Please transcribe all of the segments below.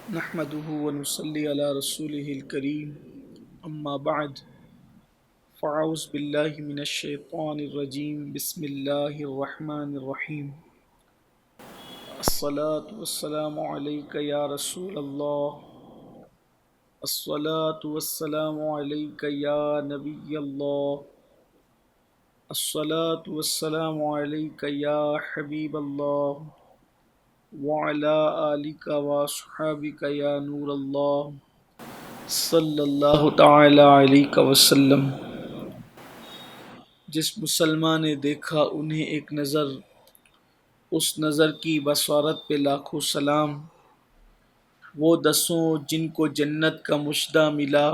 نحمده ونصلي على رسوله الكريم أما بعد فأعوذ بالله من الشيطان الرجيم بسم الله الرحمن الرحيم الصلاة والسلام عليك يا رسول الله الصلاة والسلام عليك يا نبي الله الصلاة والسلام عليك يا حبيب الله وعلى آلك وصحابك يا نور الله صلی اللہ تعالی علیہ وسلم۔ جس مسلمان نے دیکھا انہیں ایک نظر، اس نظر کی بصارت پہ لاکھوں سلام۔ وہ دسوں جن کو جنت کا مژدہ ملا،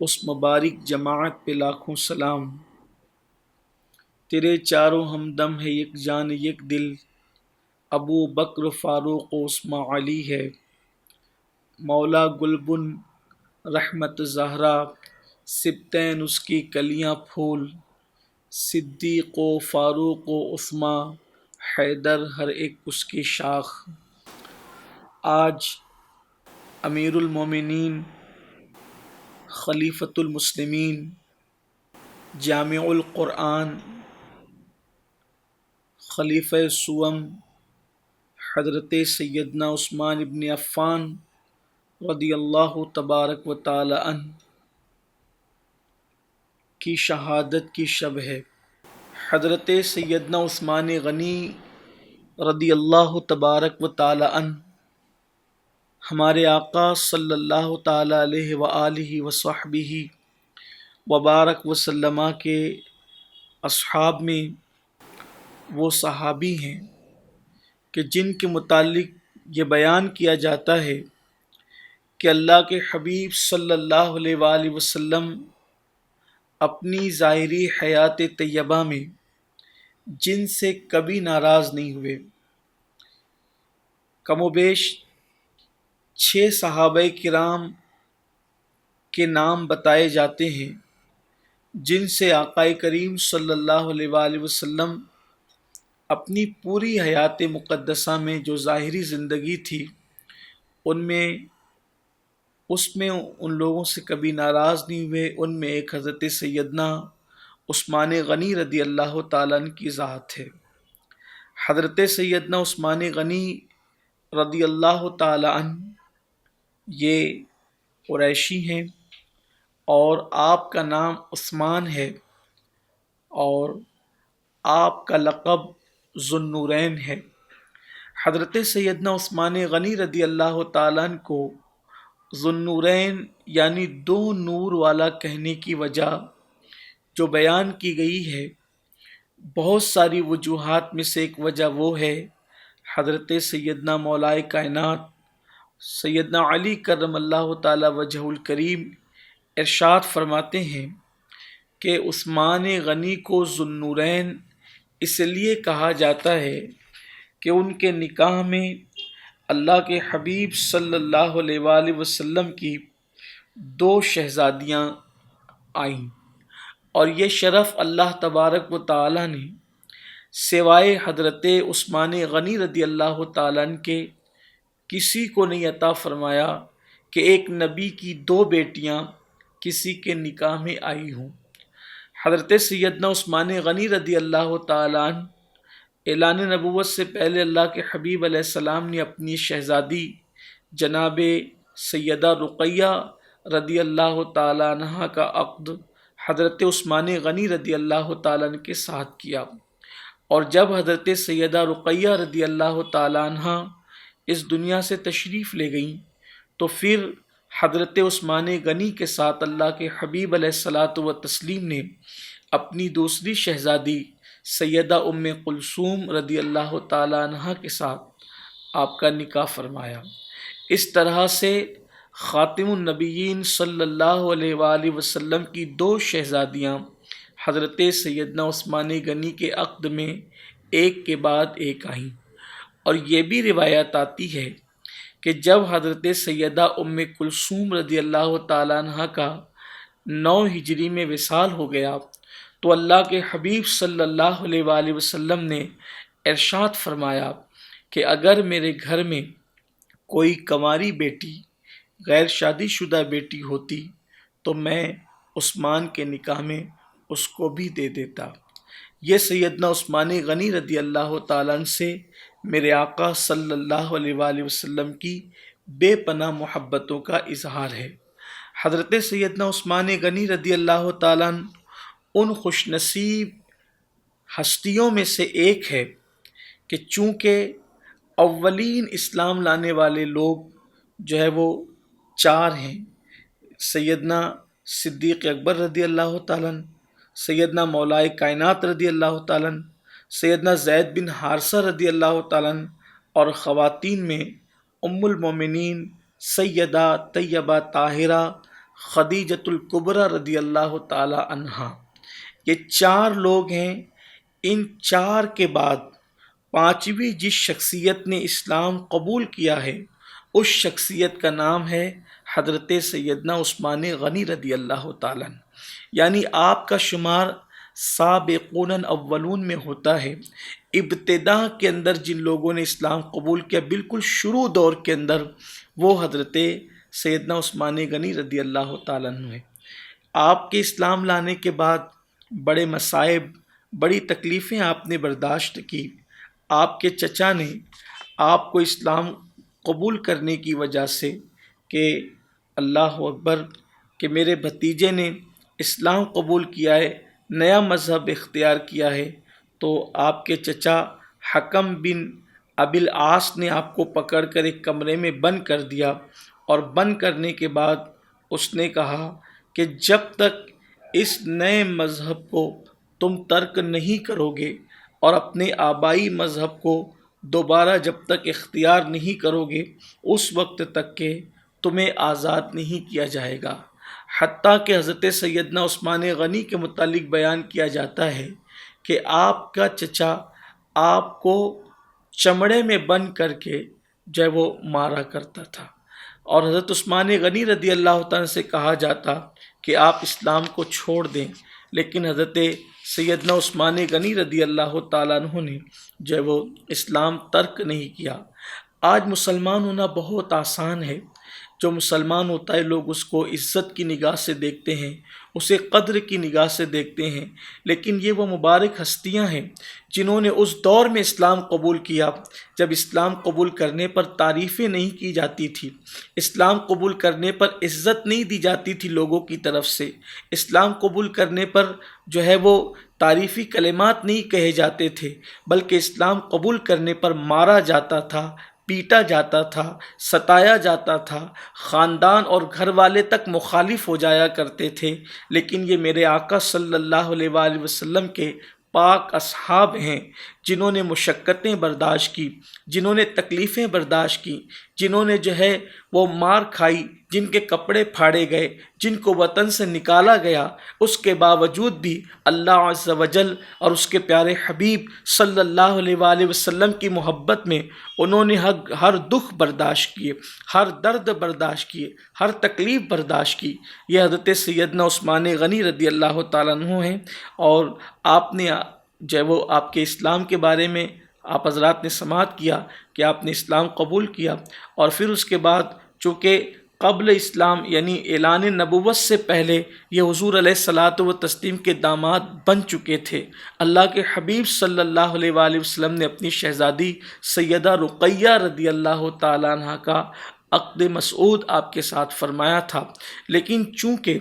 اس مبارک جماعت پہ لاکھوں سلام۔ تیرے چاروں ہمدم ہے یک جان یک دل، ابو بکر فاروق و عثمان علی ہے۔ مولا گلبن رحمت زہرا، سبتین اس کی کلیاں پھول، صدیق و فاروق و عثمان حیدر ہر ایک اس کی شاخ۔ آج امیر المومنین خلیفۃ المسلمین جامع القرآن خلیفہ سوم حضرت سیدنا عثمان ابن عفان رضی اللہ تبارک و تعالی عنہ کی شہادت کی شب ہے۔ حضرت سیدنا عثمان غنی رضی اللہ تبارک و تعالی عنہ ہمارے آقا صلی اللہ تعالی علیہ وآلہ وصحبہ وبارک وسلم کے اصحاب میں وہ صحابی ہیں کہ جن کے متعلق یہ بیان کیا جاتا ہے کہ اللہ کے حبیب صلی اللہ علیہ وآلہ وسلم اپنی ظاہری حیات طیبہ میں جن سے کبھی ناراض نہیں ہوئے۔ کم و بیش 6 صحابہ کرام کے نام بتائے جاتے ہیں جن سے آقا کریم صلی اللہ علیہ وآلہ وسلم اپنی پوری حیات مقدسہ میں جو ظاہری زندگی تھی اس میں ان لوگوں سے کبھی ناراض نہیں ہوئے۔ ان میں ایک حضرت سیدنا عثمان غنی رضی اللہ تعالیٰ عنہ کی ذات ہے۔ حضرت سیدنا عثمان غنی رضی اللہ تعالیٰ عنہ یہ قریشی ہیں اور آپ کا نام عثمان ہے اور آپ کا لقب ذو النورین ہے۔ حضرت سیدنا عثمان غنی رضی اللہ تعالیٰ عنہ کو ذو النورین یعنی 2 نور والا کہنے کی وجہ جو بیان کی گئی ہے، بہت ساری وجوہات میں سے ایک وجہ وہ ہے، حضرت سیدنا مولائے کائنات سیدنا علی کرم اللہ تعالی وجہ الکریم ارشاد فرماتے ہیں کہ عثمان غنی کو ذو النورین اس لیے کہا جاتا ہے کہ ان کے نکاح میں اللہ کے حبیب صلی اللہ علیہ وآلہ وسلم کی 2 شہزادیاں آئیں، اور یہ شرف اللہ تبارک و تعالی نے سوائے حضرت عثمان غنی رضی اللہ تعالیٰ عنہ کے کسی کو نہیں عطا فرمایا کہ ایک نبی کی 2 بیٹیاں کسی کے نکاح میں آئی ہوں۔ حضرت سیدنا عثمان غنی رضی اللہ تعالیٰ عنہ اعلان نبوت سے پہلے اللہ کے حبیب علیہ السلام نے اپنی شہزادی جناب سیدہ رقیہ رضی اللہ تعالیٰ عنہ کا عقد حضرت عثمان غنی رضی اللہ تعالیٰ عنہ کے ساتھ کیا، اور جب حضرت سیدہ رقیہ رضی اللہ تعالیٰ عنہ اس دنیا سے تشریف لے گئیں تو پھر حضرت عثمان غنی کے ساتھ اللہ کے حبیب علیہ الصلاۃ والتسلیم نے اپنی دوسری شہزادی سیدہ ام کلثوم رضی اللہ تعالیٰ عنہ کے ساتھ آپ کا نکاح فرمایا۔ اس طرح سے خاتم النبیین صلی اللہ علیہ وآلہ وسلم کی 2 شہزادیاں حضرت سیدنا عثمان غنی کے عقد میں ایک کے بعد ایک آئیں، اور یہ بھی روایت آتی ہے کہ جب حضرت سیدہ ام کلثوم رضی اللہ تعالیٰ عنہ کا 9 ہجری میں وصال ہو گیا تو اللہ کے حبیب صلی اللہ علیہ وآلہ وسلم نے ارشاد فرمایا کہ اگر میرے گھر میں کوئی کنواری بیٹی غیر شادی شدہ بیٹی ہوتی تو میں عثمان کے نکاح میں اس کو بھی دے دیتا۔ یہ سیدنا عثمان غنی رضی اللہ تعالیٰ عنہ سے میرے آقا صلی اللہ علیہ وآلہ وسلم کی بے پناہ محبتوں کا اظہار ہے۔ حضرت سیدنا عثمان غنی رضی اللہ تعالیٰ عنہ ان خوش نصیب ہستیوں میں سے ایک ہے کہ چونکہ اولین اسلام لانے والے لوگ جو ہے وہ چار ہیں، سیدنا صدیق اکبر رضی اللہ تعالیٰ عنہ، سیدنا مولائے کائنات رضی اللہ تعالیٰ عنہ، سیدنا زید بن حارثہ رضی اللہ تعالیٰ عنہ، اور خواتین میں ام المومنین سیدہ طیبہ طاہرہ خدیجۃ الکبریٰ رضی اللہ تعالیٰ عنہا۔ یہ چار لوگ ہیں۔ ان چار کے بعد پانچویں جس شخصیت نے اسلام قبول کیا ہے اس شخصیت کا نام ہے حضرت سیدنا عثمان غنی رضی اللہ تعالیٰ عنہ، یعنی آپ کا شمار سابقون الاولون میں ہوتا ہے۔ ابتدا کے اندر جن لوگوں نے اسلام قبول کیا بالکل شروع دور کے اندر، وہ حضرت سیدنا عثمان غنی رضی اللہ تعالیٰ عنہ ہے۔ آپ کے اسلام لانے کے بعد بڑے مصائب، بڑی تکلیفیں آپ نے برداشت کی۔ آپ کے چچا نے آپ کو اسلام قبول کرنے کی وجہ سے کہ اللہ اکبر کہ میرے بھتیجے نے اسلام قبول کیا ہے، نیا مذہب اختیار کیا ہے، تو آپ کے چچا حکم بن ابی العاص نے آپ کو پکڑ کر ایک کمرے میں بند کر دیا، اور بند کرنے کے بعد اس نے کہا کہ جب تک اس نئے مذہب کو تم ترک نہیں کرو گے اور اپنے آبائی مذہب کو دوبارہ جب تک اختیار نہیں کرو گے اس وقت تک کہ تمہیں آزاد نہیں کیا جائے گا۔ حتیٰ کہ حضرت سیدنا عثمان غنی کے متعلق بیان کیا جاتا ہے کہ آپ کا چچا آپ کو چمڑے میں بند کر کے جو ہے وہ مارا کرتا تھا، اور حضرت عثمان غنی رضی اللہ تعالیٰ سے کہا جاتا کہ آپ اسلام کو چھوڑ دیں، لیکن حضرت سیدنا عثمان غنی رضی اللہ تعالیٰ عنہ نے جو ہے وہ اسلام ترک نہیں کیا۔ آج مسلمان ہونا بہت آسان ہے۔ جو مسلمان ہوتا ہے لوگ اس کو عزت کی نگاہ سے دیکھتے ہیں، اسے قدر کی نگاہ سے دیکھتے ہیں، لیکن یہ وہ مبارک ہستیاں ہیں جنہوں نے اس دور میں اسلام قبول کیا جب اسلام قبول کرنے پر تعریفیں نہیں کی جاتی تھی، اسلام قبول کرنے پر عزت نہیں دی جاتی تھی لوگوں کی طرف سے، اسلام قبول کرنے پر جو ہے وہ تعریفی کلمات نہیں کہے جاتے تھے، بلکہ اسلام قبول کرنے پر مارا جاتا تھا، پیٹا جاتا تھا، ستایا جاتا تھا، خاندان اور گھر والے تک مخالف ہو جایا کرتے تھے۔ لیکن یہ میرے آقا صلی اللہ علیہ وآلہ وسلم کے پاک اصحاب ہیں جنہوں نے مشقتیں برداشت کی، جنہوں نے تکلیفیں برداشت کی، جنہوں نے جو ہے وہ مار کھائی، جن کے کپڑے پھاڑے گئے، جن کو وطن سے نکالا گیا، اس کے باوجود بھی اللہ عز و جل اور اس کے پیارے حبیب صلی اللہ علیہ وآلہ وسلم کی محبت میں انہوں نے ہر دکھ برداشت کیے، ہر درد برداشت کیے، ہر تکلیف برداشت کی۔ یہ حضرت سیدنا عثمان غنی رضی اللہ تعالیٰ عنہ ہیں، اور آپ نے جو ہے وہ آپ کے اسلام کے بارے میں آپ حضرات نے سماعت کیا کہ آپ نے اسلام قبول کیا، اور پھر اس کے بعد چونکہ قبل اسلام یعنی اعلان نبوت سے پہلے یہ حضور علیہ الصلاۃ والتسلیم کے داماد بن چکے تھے۔ اللہ کے حبیب صلی اللہ علیہ وآلہ وسلم نے اپنی شہزادی سیدہ رقیہ رضی اللہ تعالیٰ عنہ کا عقد مسعود آپ کے ساتھ فرمایا تھا، لیکن چونکہ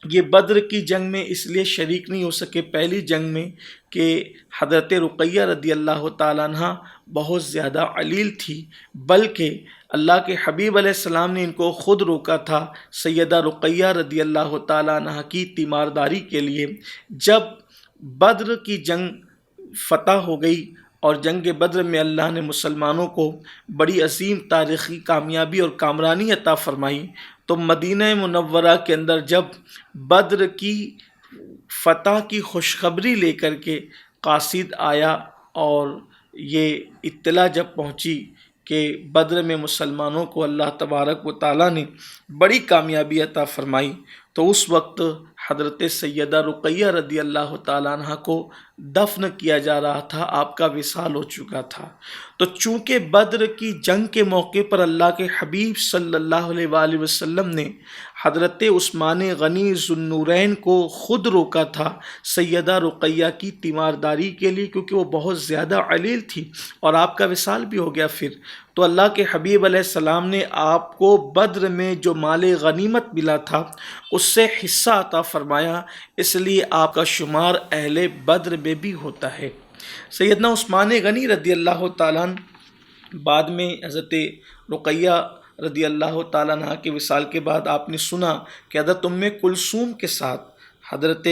یہ بدر کی جنگ میں اس لیے شریک نہیں ہو سکے، پہلی جنگ میں، کہ حضرت رقیہ رضی اللہ تعالیٰ عنہ بہت زیادہ علیل تھی، بلکہ اللہ کے حبیب علیہ السلام نے ان کو خود روکا تھا سیدہ رقیہ رضی اللہ تعالیٰ عنہ کی تیمارداری کے لیے۔ جب بدر کی جنگ فتح ہو گئی اور جنگ بدر میں اللہ نے مسلمانوں کو بڑی عظیم تاریخی کامیابی اور کامرانی عطا فرمائی، تو مدینہ منورہ کے اندر جب بدر کی فتح کی خوشخبری لے کر کے قاصد آیا اور یہ اطلاع جب پہنچی کہ بدر میں مسلمانوں کو اللہ تبارک و تعالیٰ نے بڑی کامیابی عطا فرمائی، تو اس وقت حضرت سیدہ رقیہ رضی اللہ تعالیٰ عنہ کو دفن کیا جا رہا تھا، آپ کا وصال ہو چکا تھا۔ تو چونکہ بدر کی جنگ کے موقع پر اللہ کے حبیب صلی اللہ علیہ وآلہ وسلم نے حضرت عثمان غنی ذو النورین کو خود روکا تھا سیدہ رقیہ کی تیمارداری کے لیے، کیونکہ وہ بہت زیادہ علیل تھی اور آپ کا وصال بھی ہو گیا پھر، تو اللہ کے حبیب علیہ السلام نے آپ کو بدر میں جو مال غنیمت ملا تھا اس سے حصہ عطا فرمایا، اس لیے آپ کا شمار اہل بدر میں بھی ہوتا ہے۔ سیدنا عثمان غنی رضی اللہ تعالیٰ عنہ بعد میں حضرت رقیہ رضی اللہ تعالیٰ عنہ کے وصال کے بعد آپ نے سنا کہ حضرت ام کلثوم کے ساتھ حضرت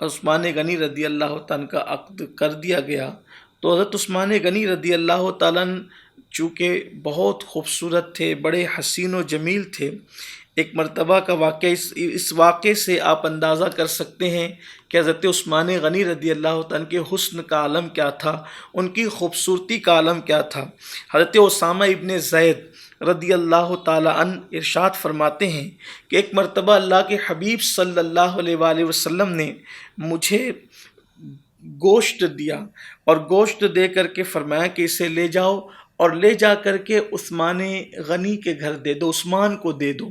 عثمان غنی رضی اللہ تعالیٰ عنہ کا عقد کر دیا گیا، تو حضرت عثمان غنی رضی اللہ تعالیٰ عنہ چونکہ بہت خوبصورت تھے، بڑے حسین و جمیل تھے۔ ایک مرتبہ کا واقعہ، اس واقعے سے آپ اندازہ کر سکتے ہیں کہ حضرت عثمان غنی رضی اللہ تعالیٰ کے حسن کا عالم کیا تھا، ان کی خوبصورتی کا عالم کیا تھا۔ حضرت اسامہ ابن زید رضی اللہ تعالیٰ عنہ ارشاد فرماتے ہیں کہ ایک مرتبہ اللہ کے حبیب صلی اللہ علیہ وآلہ وسلم نے مجھے گوشت دیا اور گوشت دے کر کے فرمایا کہ اسے لے جاؤ اور لے جا کر کے عثمان غنی کے گھر دے دو، عثمان کو دے دو۔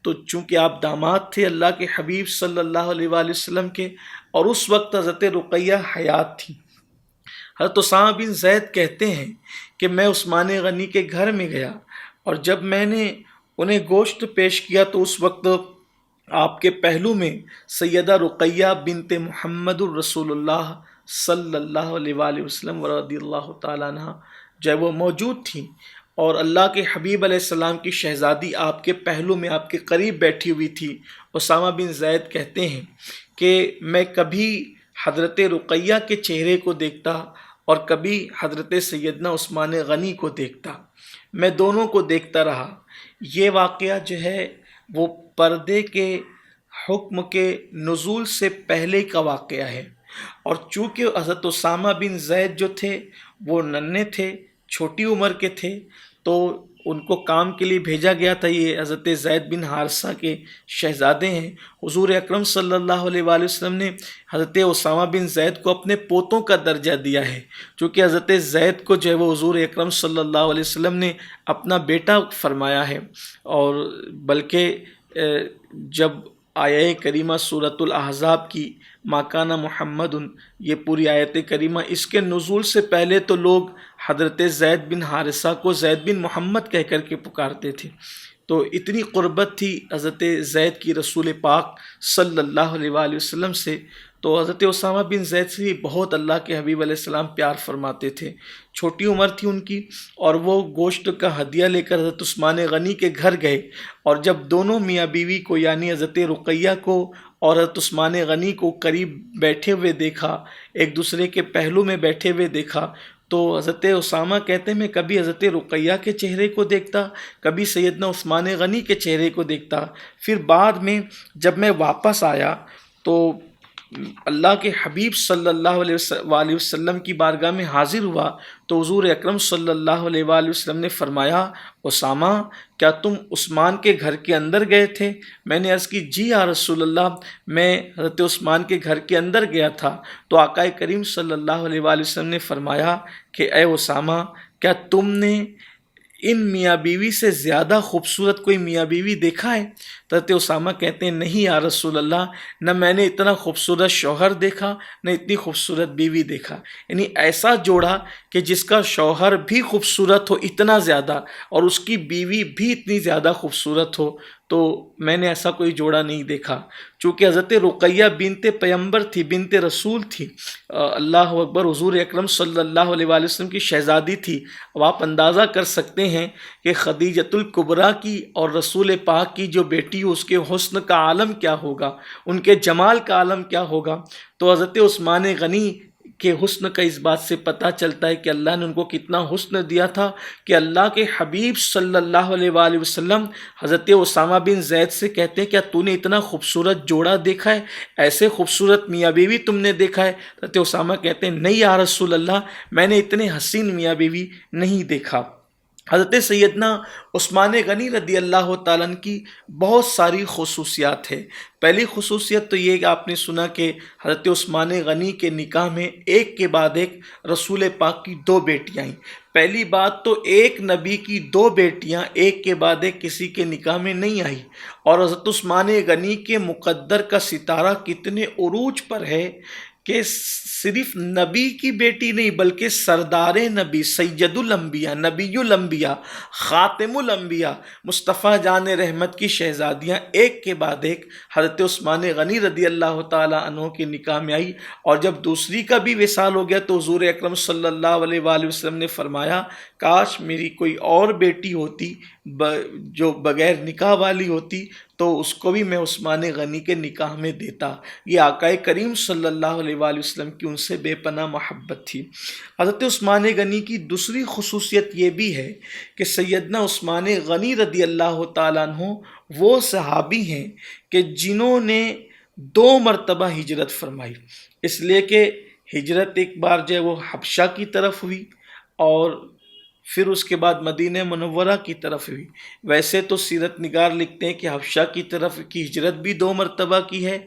تو چونکہ آپ داماد تھے اللہ کے حبیب صلی اللہ علیہ وآلہ وسلم کے، اور اس وقت حضرت رقیہ حیات تھی، حضرت اسامہ بن زید کہتے ہیں کہ میں عثمان غنی کے گھر میں گیا اور جب میں نے انہیں گوشت پیش کیا تو اس وقت آپ کے پہلو میں سیدہ رقیہ بنت محمد الرسول اللہ صلی اللہ علیہ وآلہ وسلم رضی اللہ تعالیٰ عنہ جو ہے وہ موجود تھیں، اور اللہ کے حبیب علیہ السلام کی شہزادی آپ کے پہلو میں آپ کے قریب بیٹھی ہوئی تھی۔ اسامہ بن زید کہتے ہیں کہ میں کبھی حضرت رقیہ کے چہرے کو دیکھتا اور کبھی حضرت سیدنا عثمان غنی کو دیکھتا، میں دونوں کو دیکھتا رہا۔ یہ واقعہ جو ہے وہ پردے کے حکم کے نزول سے پہلے کا واقعہ ہے، اور چونکہ حضرت اسامہ بن زید جو تھے وہ ننھے تھے، چھوٹی عمر کے تھے، تو ان کو کام کے لیے بھیجا گیا تھا۔ یہ حضرت زید بن حارثہ کے شہزادے ہیں۔ حضور اکرم صلی اللہ علیہ وآلہ وسلم نے حضرت اسامہ بن زید کو اپنے پوتوں کا درجہ دیا ہے، چونکہ حضرت زید کو جو ہے وہ حضور اکرم صلی اللہ علیہ وسلم نے اپنا بیٹا فرمایا ہے، اور بلکہ جب آیہ کریمہ سورۃ الاحزاب کی ما کان محمد، یہ پوری آیت کریمہ، اس کے نزول سے پہلے تو لوگ حضرت زید بن حارثہ کو زید بن محمد کہہ کر کے پکارتے تھے، تو اتنی قربت تھی حضرت زید کی رسول پاک صلی اللہ علیہ وآلہ وسلم سے، تو حضرت اسامہ بن زید سے بھی بہت اللہ کے حبیب علیہ السلام پیار فرماتے تھے۔ چھوٹی عمر تھی ان کی، اور وہ گوشت کا ہدیہ لے کر حضرت عثمان غنی کے گھر گئے، اور جب دونوں میاں بیوی کو یعنی حضرت رقیہ کو اور حضرت عثمان غنی کو قریب بیٹھے ہوئے دیکھا، ایک دوسرے کے پہلو میں بیٹھے ہوئے دیکھا، تو حضرت اسامہ کہتے ہیں میں کبھی حضرت رقیہ کے چہرے کو دیکھتا، کبھی سیدنا عثمان غنی کے چہرے کو دیکھتا۔ پھر بعد میں جب میں واپس آیا تو اللہ کے حبیب صلی اللہ علیہ وآلہ وسلم کی بارگاہ میں حاضر ہوا، تو حضور اکرم صلی اللہ علیہ وآلہ وسلم نے فرمایا اسامہ کیا تم عثمان کے گھر کے اندر گئے تھے؟ میں نے عرض کی جی یا رسول اللہ، میں حضرت عثمان کے گھر کے اندر گیا تھا۔ تو آقا کریم صلی اللہ علیہ وآلہ وسلم نے فرمایا کہ اے اسامہ کیا تم نے ان میاں بیوی سے زیادہ خوبصورت کوئی میاں بیوی دیکھا ہے؟ حضرت اسامہ کہتے ہیں نہیں یا رسول اللہ، نہ میں نے اتنا خوبصورت شوہر دیکھا نہ اتنی خوبصورت بیوی دیکھا، یعنی ایسا جوڑا کہ جس کا شوہر بھی خوبصورت ہو اتنا زیادہ اور اس کی بیوی بھی اتنی زیادہ خوبصورت ہو، تو میں نے ایسا کوئی جوڑا نہیں دیکھا۔ چونکہ حضرت رقیہ بنت پیغمبر تھی، بنت رسول تھی، اللہ اکبر، حضور اکرم صلی اللہ علیہ وآلہ وسلم کی شہزادی تھی۔ اب آپ اندازہ کر سکتے ہیں کہ خدیجۃ الکبریٰ کی اور رسول پاک کی جو بیٹی ہو اس کے حسن کا عالم کیا ہوگا، ان کے جمال کا عالم کیا ہوگا۔ تو حضرت عثمان غنی کے حسن کا اس بات سے پتہ چلتا ہے کہ اللہ نے ان کو کتنا حسن دیا تھا کہ اللہ کے حبیب صلی اللہ علیہ وآلہ وسلم حضرت اسامہ بن زید سے کہتے ہیں کیا تو نے اتنا خوبصورت جوڑا دیکھا ہے، ایسے خوبصورت میاں بیوی تم نے دیکھا ہے؟ حضرت اسامہ کہتے ہیں نہیں یا رسول اللہ، میں نے اتنے حسین میاں بیوی نہیں دیکھا۔ حضرت سیدنا عثمان غنی رضی اللہ تعالیٰ عنہ کی بہت ساری خصوصیات ہیں۔ پہلی خصوصیت تو یہ کہ آپ نے سنا کہ حضرت عثمان غنی کے نکاح میں ایک کے بعد ایک رسول پاک کی دو بیٹیاں آئیں۔ پہلی بات تو ایک نبی کی دو بیٹیاں ایک کے بعد ایک کسی کے نکاح میں نہیں آئی، اور حضرت عثمان غنی کے مقدر کا ستارہ کتنے عروج پر ہے کہ صرف نبی کی بیٹی نہیں بلکہ سردار نبی، سید الانبیاء، نبی الانبیاء، خاتم الانبیاء، مصطفیٰ جان رحمت کی شہزادیاں ایک کے بعد ایک حضرت عثمان غنی رضی اللہ تعالیٰ عنہ کے نکاح میں آئی۔ اور جب دوسری کا بھی وصال ہو گیا تو حضور اکرم صلی اللہ علیہ وآلہ وسلم نے فرمایا کاش میری کوئی اور بیٹی ہوتی جو بغیر نکاح والی ہوتی تو اس کو بھی میں عثمان غنی کے نکاح میں دیتا۔ یہ آقا کریم صلی اللہ علیہ وآلہ وسلم کی ان سے بے پناہ محبت تھی۔ حضرت عثمان غنی کی دوسری خصوصیت یہ بھی ہے کہ سیدنا عثمان غنی رضی اللہ تعالیٰ عنہ وہ صحابی ہیں کہ جنہوں نے 2 مرتبہ ہجرت فرمائی، اس لیے کہ ہجرت ایک بار جو ہے وہ حبشہ کی طرف ہوئی اور پھر اس کے بعد مدینہ منورہ کی طرف ہوئی۔ ویسے تو سیرت نگار لکھتے ہیں کہ حبشہ کی طرف کی ہجرت بھی 2 مرتبہ کی ہے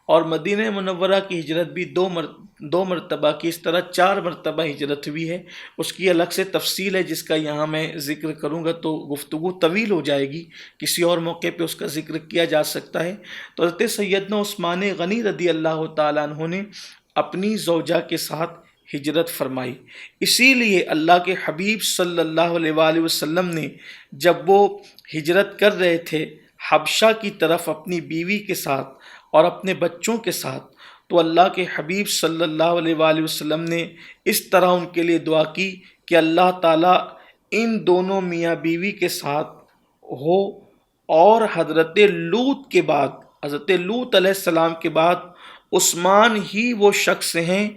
اور مدینہ منورہ کی ہجرت بھی دو مرتبہ کی، اس طرح 4 مرتبہ ہجرت ہوئی ہے۔ اس کی الگ سے تفصیل ہے جس کا یہاں میں ذکر کروں گا تو گفتگو طویل ہو جائے گی، کسی اور موقع پہ اس کا ذکر کیا جا سکتا ہے۔ تو حضرت سیدنا عثمان غنی رضی اللہ تعالیٰ عنہ نے اپنی زوجہ کے ساتھ ہجرت فرمائی۔ اسی لیے اللہ کے حبیب صلی اللہ علیہ وآلہ وسلم نے جب وہ ہجرت کر رہے تھے حبشہ کی طرف اپنی بیوی کے ساتھ اور اپنے بچوں کے ساتھ، تو اللہ کے حبیب صلی اللہ علیہ وآلہ وسلم نے اس طرح ان کے لیے دعا کی کہ اللہ تعالیٰ ان دونوں میاں بیوی کے ساتھ ہو، اور حضرت لوط کے بعد، حضرت لوط علیہ السلام کے بعد عثمان ہی وہ شخص ہیں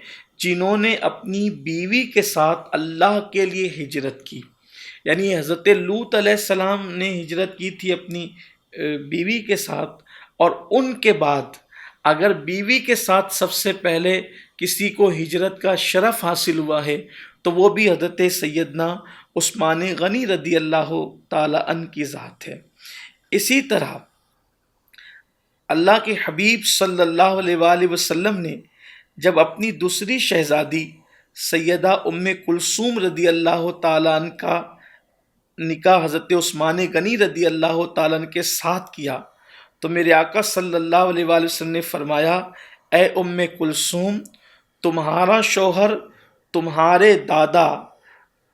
جنہوں نے اپنی بیوی کے ساتھ اللہ کے لیے ہجرت کی۔ یعنی حضرت لوط علیہ السلام نے ہجرت کی تھی اپنی بیوی کے ساتھ، اور ان کے بعد اگر بیوی کے ساتھ سب سے پہلے کسی کو ہجرت کا شرف حاصل ہوا ہے تو وہ بھی حضرت سیدنا عثمان غنی رضی اللہ تعالی عنہ کی ذات ہے۔ اسی طرح اللہ کے حبیب صلی اللہ علیہ وآلہ وسلم نے جب اپنی دوسری شہزادی سیدہ ام کلثوم رضی اللہ تعالیٰ عنہ کا نکاح حضرت عثمان غنی رضی اللہ تعالیٰ عنہ کے ساتھ کیا تو میرے آقا صلی اللہ علیہ وآلہ وسلم نے فرمایا اے ام کلثوم، تمہارا شوہر تمہارے دادا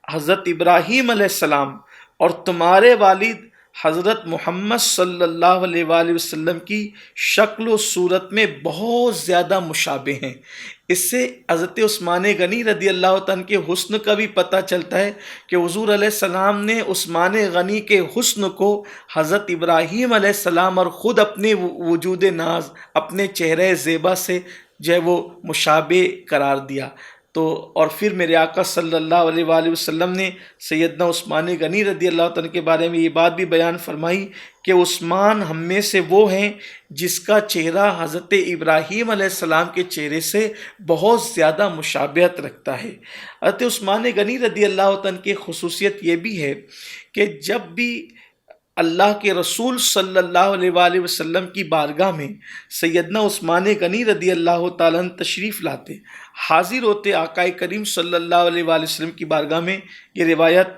حضرت ابراہیم علیہ السلام اور تمہارے والد حضرت محمد صلی اللہ علیہ وآلہ وسلم کی شکل و صورت میں بہت زیادہ مشابہ ہیں۔ اس سے حضرت عثمان غنی رضی اللہ عنہ کے حسن کا بھی پتہ چلتا ہے کہ حضور علیہ السلام نے عثمان غنی کے حسن کو حضرت ابراہیم علیہ السلام اور خود اپنے وجود ناز، اپنے چہرے زیبا سے جو ہے وہ مشابہ قرار دیا۔ تو اور پھر میرے آقا صلی اللہ علیہ وآلہ وسلم نے سیدنا عثمان غنی رضی اللہ عنہ کے بارے میں یہ بات بھی بیان فرمائی کہ عثمان ہم میں سے وہ ہیں جس کا چہرہ حضرت ابراہیم علیہ السلام کے چہرے سے بہت زیادہ مشابہت رکھتا ہے۔ حضرت عثمان غنی رضی اللہ عنہ کی خصوصیت یہ بھی ہے کہ جب بھی اللہ کے رسول صلی اللہ علیہ وآلہ وسلم کی بارگاہ میں سیدنا عثمان غنی رضی اللہ تعالیٰ عنہ تشریف لاتے، حاضر ہوتے آقا کریم صلی اللہ علیہ وآلہ وسلم کی بارگاہ میں، یہ روایت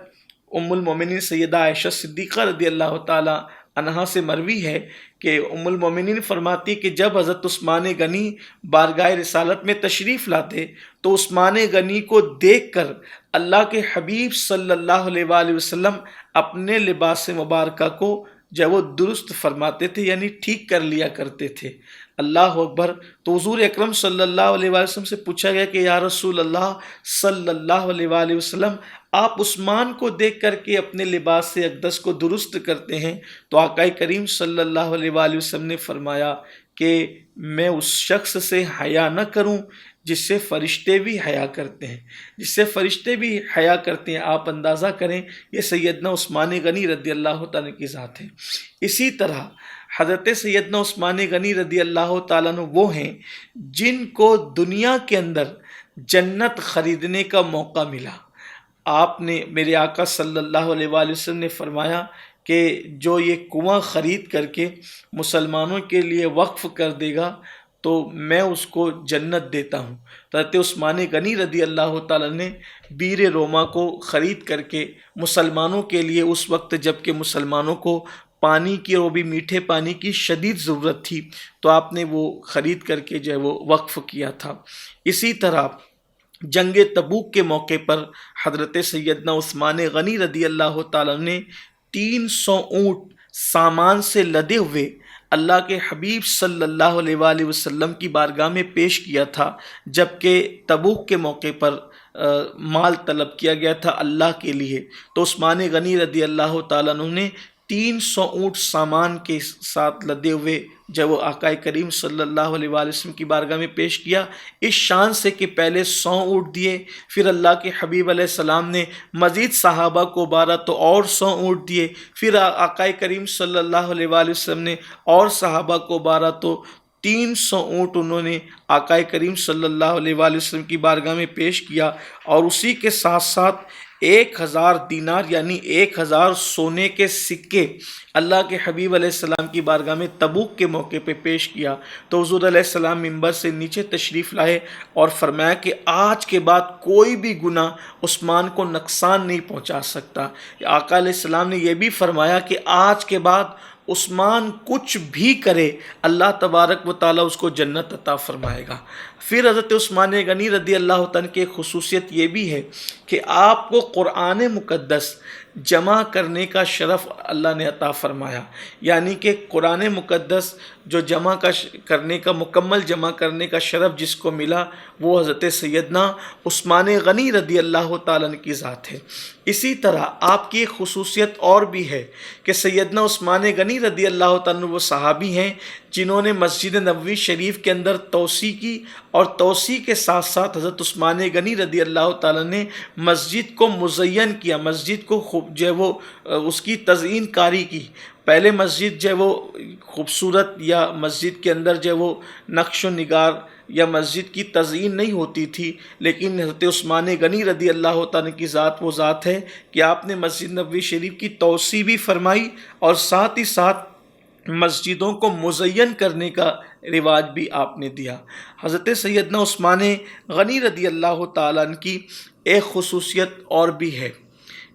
ام المومنین سیدہ عائشہ صدیقہ رضی اللہ تعالیٰ عنہا سے مروی ہے کہ ام المومنین فرماتی کہ جب حضرت عثمان غنی بارگاہ رسالت میں تشریف لاتے تو عثمان غنی کو دیکھ کر اللہ کے حبیب صلی اللہ علیہ وآلہ وسلم اپنے لباس مبارکہ کو جو وہ درست فرماتے تھے، یعنی ٹھیک کر لیا کرتے تھے۔ اللہ اکبر۔ تو حضور اکرم صلی اللہ علیہ وآلہ وسلم سے پوچھا گیا کہ یا رسول اللہ صلی اللہ علیہ وآلہ وسلم، آپ عثمان کو دیکھ کر کے اپنے لباس اقدس کو درست کرتے ہیں؟ تو آقا کریم صلی اللہ علیہ وآلہ وسلم نے فرمایا کہ میں اس شخص سے حیا نہ کروں جس سے فرشتے بھی حیا کرتے ہیں، جس سے فرشتے بھی حیا کرتے ہیں۔ آپ اندازہ کریں یہ سیدنا عثمان غنی رضی اللہ تعالیٰ کی ذات ہے۔ اسی طرح حضرت سیدنا عثمان غنی رضی اللہ تعالیٰ عنہ وہ ہیں جن کو دنیا کے اندر جنت خریدنے کا موقع ملا۔ آپ نے میرے آقا صلی اللہ علیہ وآلہ وسلم نے فرمایا کہ جو یہ کنواں خرید کر کے مسلمانوں کے لیے وقف کر دے گا تو میں اس کو جنت دیتا ہوں۔ حضرت عثمان غنی رضی اللہ تعالیٰ نے بیر روما کو خرید کر کے مسلمانوں کے لیے، اس وقت جب کہ مسلمانوں کو پانی کی اور وہ بھی میٹھے پانی کی شدید ضرورت تھی، تو آپ نے وہ خرید کر کے جو ہے وہ وقف کیا تھا۔ اسی طرح جنگ تبوک کے موقع پر حضرت سیدنا عثمان غنی رضی اللہ تعالیٰ نے 300 اونٹ سامان سے لدے ہوئے اللہ کے حبیب صلی اللہ علیہ وآلہ وسلم کی بارگاہ میں پیش کیا تھا، جبکہ تبوک کے موقع پر مال طلب کیا گیا تھا اللہ کے لیے، تو عثمان غنی رضی اللہ تعالیٰ عنہ نے 300 اونٹ سامان کے ساتھ لدے ہوئے جب وہ آقا کریم صلی اللہ علیہ وآلہ وسلم کی بارگاہ میں پیش کیا، اس شان سے کہ پہلے 100 اونٹ دیے، پھر اللہ کے حبیب علیہ السلام نے مزید صحابہ کو 12 تو اور 100 اونٹ دیے، پھر آقا کریم صلی اللہ علیہ وآلہ وسلم نے اور صحابہ کو 12 تو 300 اونٹ انہوں نے آقا کریم صلی اللہ علیہ وآلہ وسلم کی بارگاہ میں پیش کیا، اور اسی کے ساتھ ساتھ 1000 دینار یعنی 1000 سونے کے سکے اللہ کے حبیب علیہ السلام کی بارگاہ میں تبوک کے موقع پہ پیش کیا۔ تو حضور علیہ السلام منبر سے نیچے تشریف لائے اور فرمایا کہ آج کے بعد کوئی بھی گناہ عثمان کو نقصان نہیں پہنچا سکتا۔ آقا علیہ السلام نے یہ بھی فرمایا کہ آج کے بعد عثمان کچھ بھی کرے اللہ تبارک و تعالیٰ اس کو جنت عطا فرمائے گا۔ پھر حضرت عثمان غنی رضی اللہ تعالیٰ کی خصوصیت یہ بھی ہے کہ آپ کو قرآن مقدس جمع کرنے کا شرف اللہ نے عطا فرمایا، یعنی کہ قرآن مقدس جو کرنے کا مکمل جمع کرنے کا شرف جس کو ملا وہ حضرت سیدنا عثمان غنی رضی اللہ تعالیٰ عنہ کی ذات ہے۔ اسی طرح آپ کی ایک خصوصیت اور بھی ہے کہ سیدنا عثمان غنی رضی اللہ تعالیٰ عنہ وہ صحابی ہیں جنہوں نے مسجد نبوی شریف کے اندر توسیع کی، اور توسیع کے ساتھ ساتھ حضرت عثمان غنی رضی اللہ تعالیٰ نے مسجد کو مزین کیا، مسجد کو جو ہے وہ اس کی تزئین کاری کی۔ پہلے مسجد جو ہے وہ خوبصورت یا مسجد کے اندر جو ہے وہ نقش و نگار یا مسجد کی تزئین نہیں ہوتی تھی، لیکن حضرت عثمان غنی رضی اللہ تعالیٰ کی ذات وہ ذات ہے کہ آپ نے مسجد نبوی شریف کی توسیع بھی فرمائی اور ساتھ ہی ساتھ مسجدوں کو مزین کرنے کا رواج بھی آپ نے دیا۔ حضرت سیدنا عثمان غنی رضی اللہ تعالیٰ عنہ کی ایک خصوصیت اور بھی ہے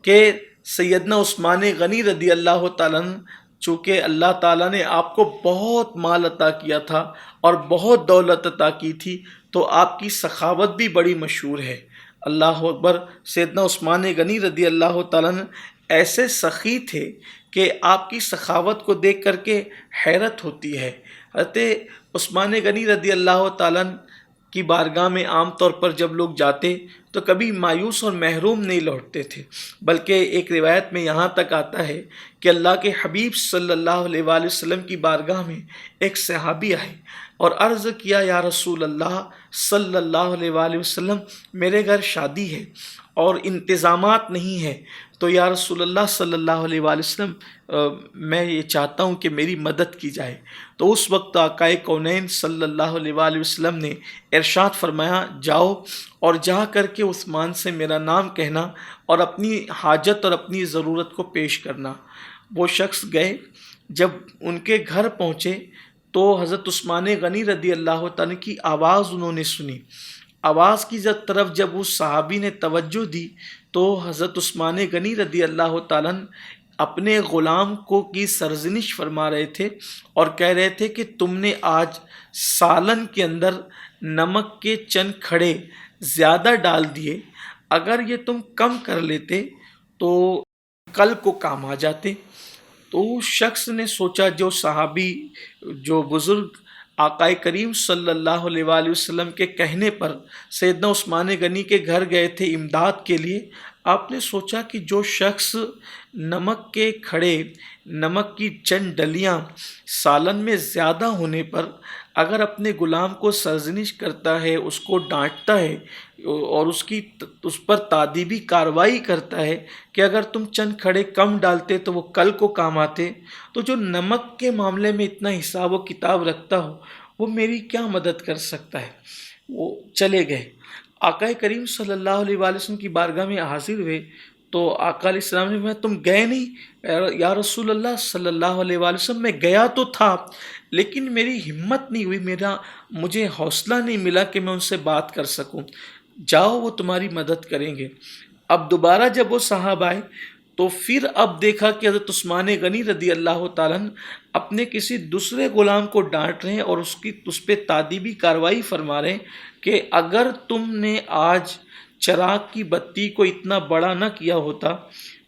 کہ سیدنا عثمان غنی رضی اللہ تعالیٰ عنہ چونکہ اللہ تعالیٰ نے آپ کو بہت مال عطا کیا تھا اور بہت دولت عطا کی تھی، تو آپ کی سخاوت بھی بڑی مشہور ہے۔ اللہ اکبر! سیدنا عثمان غنی رضی اللہ تعالیٰ عنہ ایسے سخی تھے کہ آپ کی سخاوت کو دیکھ کر کے حیرت ہوتی ہے۔ حضرت عثمان غنی رضی اللہ تعالیٰ عنہ کی بارگاہ میں عام طور پر جب لوگ جاتے تو کبھی مایوس اور محروم نہیں لوٹتے تھے، بلکہ ایک روایت میں یہاں تک آتا ہے کہ اللہ کے حبیب صلی اللہ علیہ وآلہ وسلم کی بارگاہ میں ایک صحابی آئے اور عرض کیا، یا رسول اللہ صلی اللہ علیہ وآلہ وسلم، میرے گھر شادی ہے اور انتظامات نہیں ہے، تو یا رسول اللہ صلی اللہ علیہ وآلہ وسلم میں یہ چاہتا ہوں کہ میری مدد کی جائے۔ تو اس وقت آقائے کونین صلی اللہ علیہ وآلہ وسلم نے ارشاد فرمایا، جاؤ اور جا کر کے عثمان سے میرا نام کہنا اور اپنی حاجت اور اپنی ضرورت کو پیش کرنا۔ وہ شخص گئے، جب ان کے گھر پہنچے تو حضرت عثمان غنی رضی اللہ تعالیٰ کی آواز انہوں نے سنی۔ آواز کی طرف جب اس صحابی نے توجہ دی تو حضرت عثمان غنی رضی اللہ تعالیٰ اپنے غلام کو کی سرزنش فرما رہے تھے اور کہہ رہے تھے کہ تم نے آج سالن کے اندر نمک کے چند کھڑے زیادہ ڈال دیے، اگر یہ تم کم کر لیتے تو کل کو کام آ جاتے۔ تو اس شخص نے سوچا، جو صحابی جو بزرگ آقا کریم صلی اللہ علیہ وآلہ وسلم کے کہنے پر سیدنا عثمان غنی کے گھر گئے تھے امداد کے لیے، آپ نے سوچا کہ جو شخص نمک کے کھڑے، نمک کی چند ڈلیاں سالن میں زیادہ ہونے پر اگر اپنے غلام کو سرزنش کرتا ہے، اس کو ڈانٹتا ہے اور اس پر تادیبی کارروائی کرتا ہے کہ اگر تم چند کھڑے کم ڈالتے تو وہ کل کو کام آتے، تو جو نمک کے معاملے میں اتنا حساب و کتاب رکھتا ہو وہ میری کیا مدد کر سکتا ہے۔ وہ چلے گئے۔ آقا کریم صلی اللہ علیہ وآلہ وسلم کی بارگاہ میں حاضر ہوئے تو آقا علیہ السلام نے فرمایا تم گئے نہیں؟ یا رسول اللہ صلی اللہ علیہ وآلہ وسلم میں گیا تو تھا لیکن میری ہمت نہیں ہوئی، مجھے حوصلہ نہیں ملا کہ میں ان سے بات کر سکوں، جاؤ وہ تمہاری مدد کریں گے۔ اب دوبارہ جب وہ صاحب آئے تو پھر اب دیکھا کہ حضرت عثمان غنی رضی اللہ تعالیٰ عنہ اپنے کسی دوسرے غلام کو ڈانٹ رہے ہیں اور اس پہ تادیبی کارروائی فرما رہے ہیں کہ اگر تم نے آج چراغ کی بتی کو اتنا بڑا نہ کیا ہوتا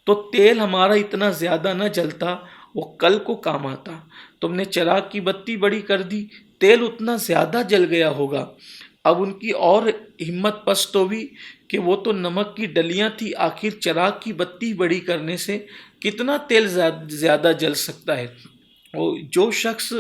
تو تیل ہمارا اتنا زیادہ نہ جلتا، وہ کل کو کام آتا۔ تم نے چراغ کی بتی بڑی کر دی، تیل اتنا زیادہ جل گیا ہوگا۔ اب ان کی اور ہمت پست ہوئی کہ وہ تو نمک کی ڈلیاں تھی، آخر چراغ کی بتی بڑی کرنے سے کتنا تیل زیادہ جل سکتا ہے۔ اور جو شخص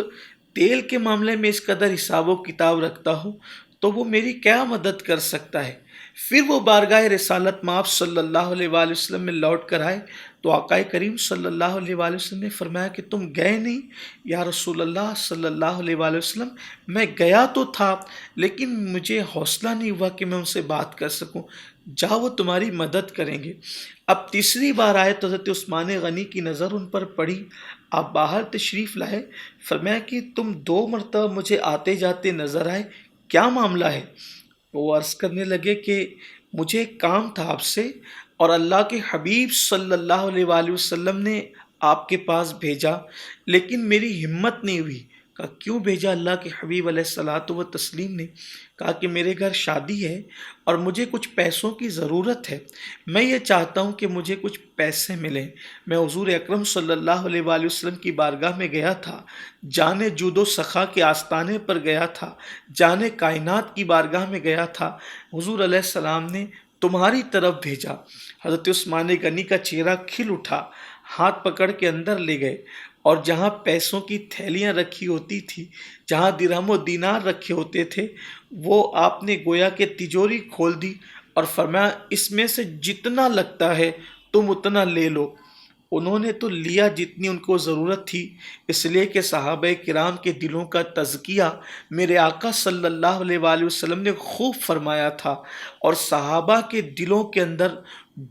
تیل کے معاملے میں اس قدر حساب و کتاب رکھتا ہو تو وہ میری کیا مدد کر سکتا ہے۔ پھر وہ بارگاہ رسالت مآب صلی اللہ علیہ وآلہ وسلم میں لوٹ کر آئے تو آقا کریم صلی اللہ علیہ وآلہ وسلم نے فرمایا کہ تم گئے نہیں؟ یا رسول اللہ صلی اللہ علیہ وآلہ وسلم میں گیا تو تھا لیکن مجھے حوصلہ نہیں ہوا کہ میں ان سے بات کر سکوں، جاؤ وہ تمہاری مدد کریں گے۔ اب تیسری بار آئے تو حضرت عثمان غنی کی نظر ان پر پڑی، آپ باہر تشریف لائے، فرمایا کہ تم 2 مرتبہ مجھے آتے جاتے نظر آئے، کیا معاملہ ہے؟ وہ عرض کرنے لگے کہ مجھے ایک کام تھا آپ سے اور اللہ کے حبیب صلی اللہ علیہ وآلہ وسلم نے آپ کے پاس بھیجا لیکن میری ہمت نہیں ہوئی۔ کہا کیوں بھیجا اللہ کے حبیب علیہ الصلوۃ والتسلیم نے؟ کہا کہ میرے گھر شادی ہے اور مجھے کچھ پیسوں کی ضرورت ہے، میں یہ چاہتا ہوں کہ مجھے کچھ پیسے ملیں۔ میں حضور اکرم صلی اللہ علیہ وآلہ وسلم کی بارگاہ میں گیا تھا، جانے جود و سخا کے آستانے پر گیا تھا، جانے کائنات کی بارگاہ میں گیا تھا، حضور علیہ السلام نے تمہاری طرف بھیجا۔ حضرت عثمان غنی کا چہرہ کھل اٹھا، ہاتھ پکڑ کے اندر لے گئے اور جہاں پیسوں کی تھیلیاں رکھی ہوتی تھی، جہاں درہم و دینار رکھے ہوتے تھے، وہ آپ نے گویا کہ تجوری کھول دی اور فرمایا اس میں سے جتنا لگتا ہے تم اتنا لے لو۔ انہوں نے تو لیا جتنی ان کو ضرورت تھی، اس لیے کہ صحابہ کرام کے دلوں کا تزکیہ میرے آقا صلی اللہ علیہ وآلہ وسلم نے خوب فرمایا تھا اور صحابہ کے دلوں کے اندر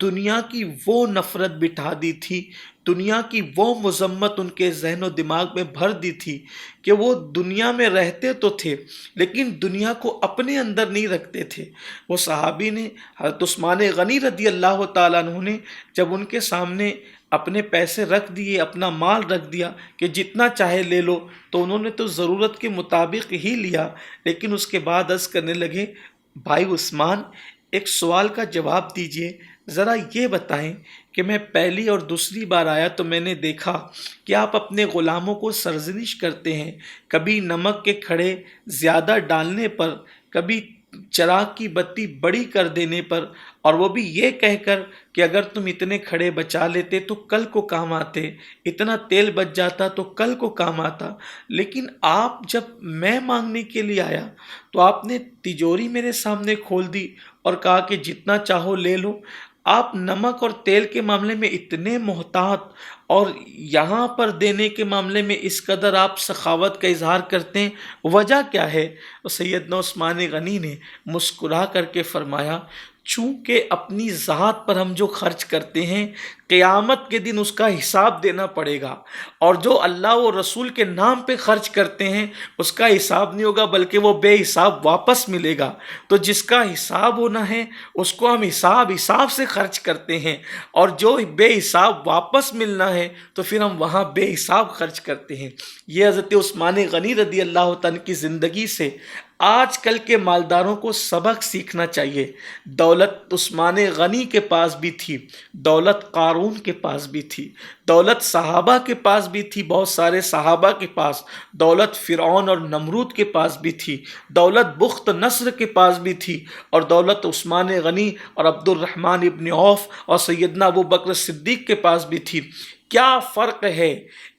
دنیا کی وہ نفرت بٹھا دی تھی، دنیا کی وہ مذمت ان کے ذہن و دماغ میں بھر دی تھی کہ وہ دنیا میں رہتے تو تھے لیکن دنیا کو اپنے اندر نہیں رکھتے تھے۔ وہ صحابی نے حضرت عثمان غنی رضی اللہ تعالیٰ عنہ نے جب ان کے سامنے اپنے پیسے رکھ دیے، اپنا مال رکھ دیا کہ جتنا چاہے لے لو، تو انہوں نے تو ضرورت کے مطابق ہی لیا، لیکن اس کے بعد عرض کرنے لگے بھائی عثمان ایک سوال کا جواب دیجئے، ذرا یہ بتائیں کہ میں پہلی اور دوسری بار آیا تو میں نے دیکھا کہ آپ اپنے غلاموں کو سرزنش کرتے ہیں، کبھی نمک کے کھڑے زیادہ ڈالنے پر، کبھی چراغ کی بتی بڑی کر دینے پر، اور وہ بھی یہ کہہ کر کہ اگر تم اتنے کھڑے بچا لیتے تو کل کو کام آتے، اتنا تیل بچ جاتا تو کل کو کام آتا۔ لیکن آپ جب میں مانگنے کے لیے آیا تو آپ نے تجوری میرے سامنے کھول دی اور کہا کہ جتنا چاہو لے لو۔ آپ نمک اور تیل کے معاملے میں اتنے محتاط اور یہاں پر دینے کے معاملے میں اس قدر آپ سخاوت کا اظہار کرتے ہیں، وجہ کیا ہے؟ سیدنا عثمان غنی نے مسکرا کر کے فرمایا چونکہ اپنی ذات پر ہم جو خرچ کرتے ہیں قیامت کے دن اس کا حساب دینا پڑے گا، اور جو اللہ و رسول کے نام پہ خرچ کرتے ہیں اس کا حساب نہیں ہوگا بلکہ وہ بے حساب واپس ملے گا۔ تو جس کا حساب ہونا ہے اس کو ہم حساب سے خرچ کرتے ہیں، اور جو بے حساب واپس ملنا ہے تو پھر ہم وہاں بے حساب خرچ کرتے ہیں۔ یہ حضرت عثمان غنی رضی اللہ تعالیٰ کی زندگی سے آج کل کے مالداروں کو سبق سیکھنا چاہیے۔ دولت عثمان غنی کے پاس بھی تھی، دولت قارون کے پاس بھی تھی، دولت صحابہ کے پاس بھی تھی، بہت سارے صحابہ کے پاس، دولت فرعون اور نمرود کے پاس بھی تھی، دولت بخت نصر کے پاس بھی تھی، اور دولت عثمان غنی اور عبد الرحمن ابن عوف اور سیدنا ابو بکر صدیق کے پاس بھی تھی۔ کیا فرق ہے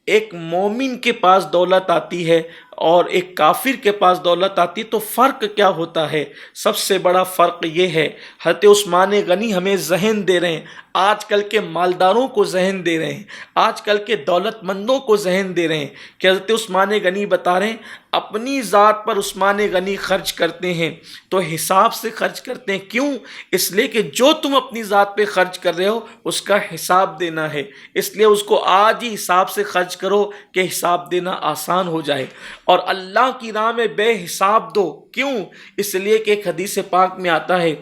ایک مومن کے پاس دولت آتی ہے اور ایک کافر کے پاس دولت آتی ہے تو فرق کیا ہوتا ہے؟ سب سے بڑا فرق یہ ہے، حضرت عثمان غنی ہمیں ذہن دے رہے ہیں، آج کل کے مالداروں کو ذہن دے رہے ہیں، آج کل کے دولت مندوں کو ذہن دے رہے ہیں کہ حضرت عثمان غنی بتا رہے ہیں اپنی ذات پر عثمان غنی خرچ کرتے ہیں تو حساب سے خرچ کرتے ہیں۔ کیوں؟ اس لیے کہ جو تم اپنی ذات پہ خرچ کر رہے ہو اس کا حساب دینا ہے، اس لیے اس کو آج ہی حساب سے خرچ کرو کہ حساب دینا آسان ہو جائے، اور اللہ کی راہ میں بے حساب دو۔ کیوں؟ اس لیے کہ ایک حدیث پاک میں آتا ہے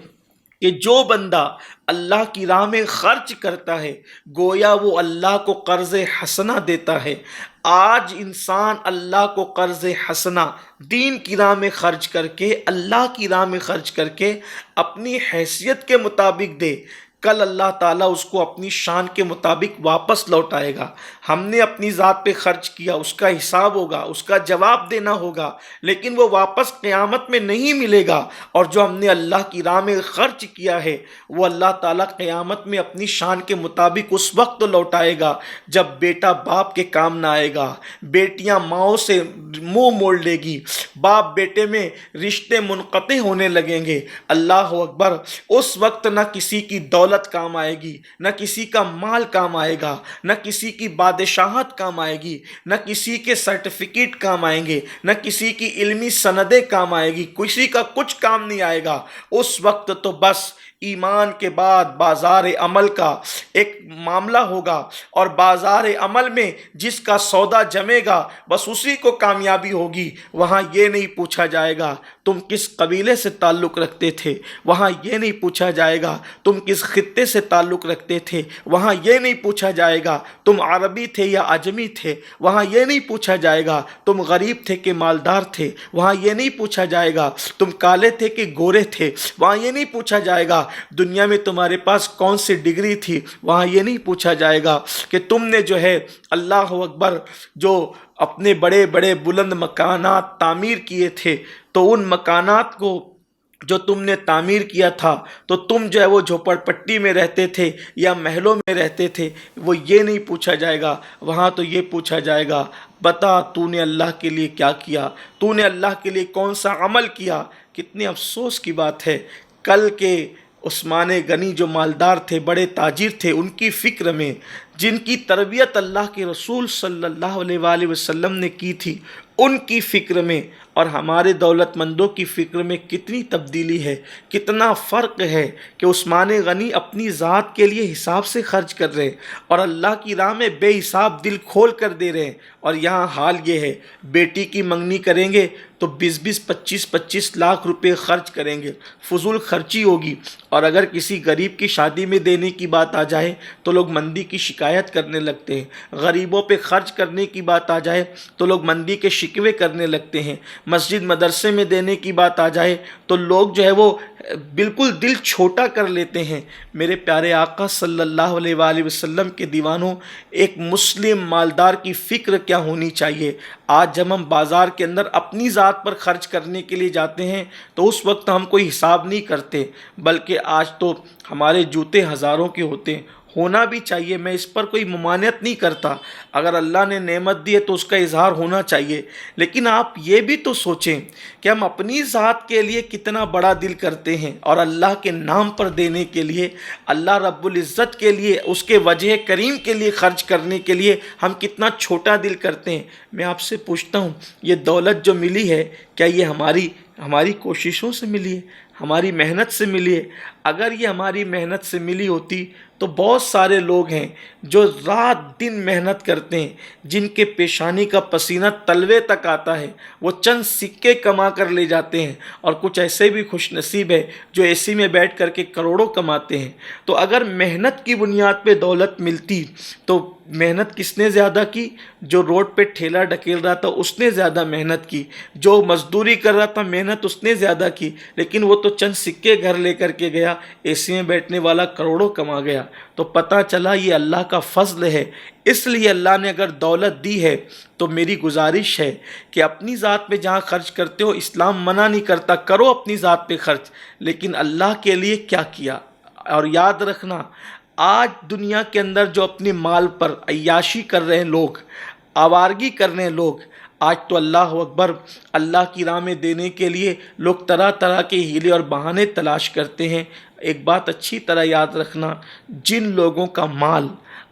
کہ جو بندہ اللہ کی راہ میں خرچ کرتا ہے گویا وہ اللہ کو قرض حسنہ دیتا ہے۔ آج انسان اللہ کو قرض حسنہ دین کی راہ میں خرچ کر کے، اللہ کی راہ میں خرچ کر کے اپنی حیثیت کے مطابق دے، کل اللہ تعالیٰ اس کو اپنی شان کے مطابق واپس لوٹائے گا۔ ہم نے اپنی ذات پہ خرچ کیا، اس کا حساب ہوگا، اس کا جواب دینا ہوگا، لیکن وہ واپس قیامت میں نہیں ملے گا۔ اور جو ہم نے اللہ کی راہ میں خرچ کیا ہے وہ اللہ تعالیٰ قیامت میں اپنی شان کے مطابق اس وقت لوٹائے گا جب بیٹا باپ کے کام نہ آئے گا، بیٹیاں ماؤں سے منہ موڑ لے گی، باپ بیٹے میں رشتے منقطع ہونے لگیں گے۔ اللہ اکبر! اس وقت نہ کسی کی دولت کام آئے گی، نہ کسی کا مال کام آئے گا، نہ کسی کی بادشاہت کام آئے گی، نہ کسی کے سرٹیفکیٹ کام آئیں گے، نہ کسی کی علمی سندیں کام آئے گی، کسی کا کچھ کام نہیں آئے گا۔ اس وقت تو بس ایمان کے بعد بازار عمل کا ایک معاملہ ہوگا، اور بازار عمل میں جس کا سودا جمے گا بس اسی کو کامیابی ہوگی۔ وہاں یہ نہیں پوچھا جائے گا تم کس قبیلے سے تعلق رکھتے تھے، وہاں یہ نہیں پوچھا جائے گا تم کس خطے سے تعلق رکھتے تھے، وہاں یہ نہیں پوچھا جائے گا تم عربی تھے یا عجمی تھے، وہاں یہ نہیں پوچھا جائے گا تم غریب تھے کہ مالدار تھے، وہاں یہ نہیں پوچھا جائے گا تم کالے تھے کہ گورے تھے، وہاں یہ نہیں پوچھا جائے گا دنیا میں تمہارے پاس کون سی ڈگری تھی، وہاں یہ نہیں پوچھا جائے گا کہ تم نے جو ہے اللہ اکبر جو اپنے بڑے بڑے بلند مکانات تعمیر کیے تھے تو ان مکانات کو جو تم نے تعمیر کیا تھا تو تم جو ہے وہ جھوپڑ پٹی میں رہتے تھے یا محلوں میں رہتے تھے، وہ یہ نہیں پوچھا جائے گا۔ وہاں تو یہ پوچھا جائے گا بتا تو نے اللہ کے لیے کیا کیا، تو نے اللہ کے لیے کون سا عمل کیا۔ کتنے افسوس کی بات ہے، کل کے عثمان غنی جو مالدار تھے، بڑے تاجر تھے، ان کی فکر میں جن کی تربیت اللہ کے رسول صلی اللہ علیہ وآلہ وسلم نے کی تھی، ان کی فکر میں اور ہمارے دولت مندوں کی فکر میں کتنی تبدیلی ہے، کتنا فرق ہے کہ عثمان غنی اپنی ذات کے لیے حساب سے خرچ کر رہے ہیں اور اللہ کی راہ میں بے حساب دل کھول کر دے رہے ہیں، اور یہاں حال یہ ہے بیٹی کی منگنی کریں گے تو 20-25 لاکھ روپے خرچ کریں گے، فضول خرچی ہوگی، اور اگر کسی غریب کی شادی میں دینے کی بات آ جائے تو لوگ مندی کی شکایت کرنے لگتے ہیں، غریبوں پہ خرچ کرنے کی بات آ جائے تو لوگ مندی کے شکوے کرنے لگتے ہیں، مسجد مدرسے میں دینے کی بات آ جائے تو لوگ جو ہے وہ بالکل دل چھوٹا کر لیتے ہیں۔ میرے پیارے آقا صلی اللہ علیہ وآلہ وسلم کے دیوانوں، ایک مسلم مالدار کی فکر کیا ہونی چاہیے؟ آج جب ہم بازار کے اندر اپنی ذات پر خرچ کرنے کے لیے جاتے ہیں تو اس وقت ہم کوئی حساب نہیں کرتے، بلکہ آج تو ہمارے جوتے ہزاروں کے ہوتے ہیں، ہونا بھی چاہیے، میں اس پر کوئی ممانعت نہیں کرتا، اگر اللہ نے نعمت دی ہے تو اس کا اظہار ہونا چاہیے، لیکن آپ یہ بھی تو سوچیں کہ ہم اپنی ذات کے لیے کتنا بڑا دل کرتے ہیں اور اللہ کے نام پر دینے کے لیے، اللہ رب العزت کے لیے، اس کے وجہ کریم کے لیے خرچ کرنے کے لیے ہم کتنا چھوٹا دل کرتے ہیں۔ میں آپ سے پوچھتا ہوں یہ دولت جو ملی ہے کیا یہ ہماری کوششوں سے ملی ہے، ہماری محنت سے ملی ہے؟ اگر یہ ہماری محنت سے ملی ہوتی تو بہت سارے لوگ ہیں جو رات دن محنت کرتے ہیں، جن کے پیشانی کا پسینہ تلوے تک آتا ہے، وہ چند سکے کما کر لے جاتے ہیں، اور کچھ ایسے بھی خوش نصیب ہے جو اے سی میں بیٹھ کر کے کروڑوں کماتے ہیں۔ تو اگر محنت کی بنیاد پہ دولت ملتی تو محنت کس نے زیادہ کی؟ جو روڈ پہ ٹھیلا ڈھکیل رہا تھا اس نے زیادہ محنت کی، جو مزدوری کر رہا تھا محنت اس نے زیادہ کی، لیکن وہ تو چند سکے گھر لے کر کے گیا، اے سی میں بیٹھنے والا کروڑوں کما گیا۔ تو پتہ چلا یہ اللہ کا فضل ہے۔ اس لیے اللہ نے اگر دولت دی ہے تو میری گزارش ہے کہ اپنی ذات پہ جہاں خرچ کرتے ہو، اسلام منع نہیں کرتا، کرو اپنی ذات پہ خرچ، لیکن اللہ کے لیے کیا کیا؟ اور یاد رکھنا، آج دنیا کے اندر جو اپنے مال پر عیاشی کر رہے ہیں لوگ، آوارگی کر رہے ہیں لوگ۔ آج تو اللہ اکبر، اللہ کی راہ میں دینے کے لیے لوگ طرح طرح کے ہیلے اور بہانے تلاش کرتے ہیں۔ ایک بات اچھی طرح یاد رکھنا، جن لوگوں کا مال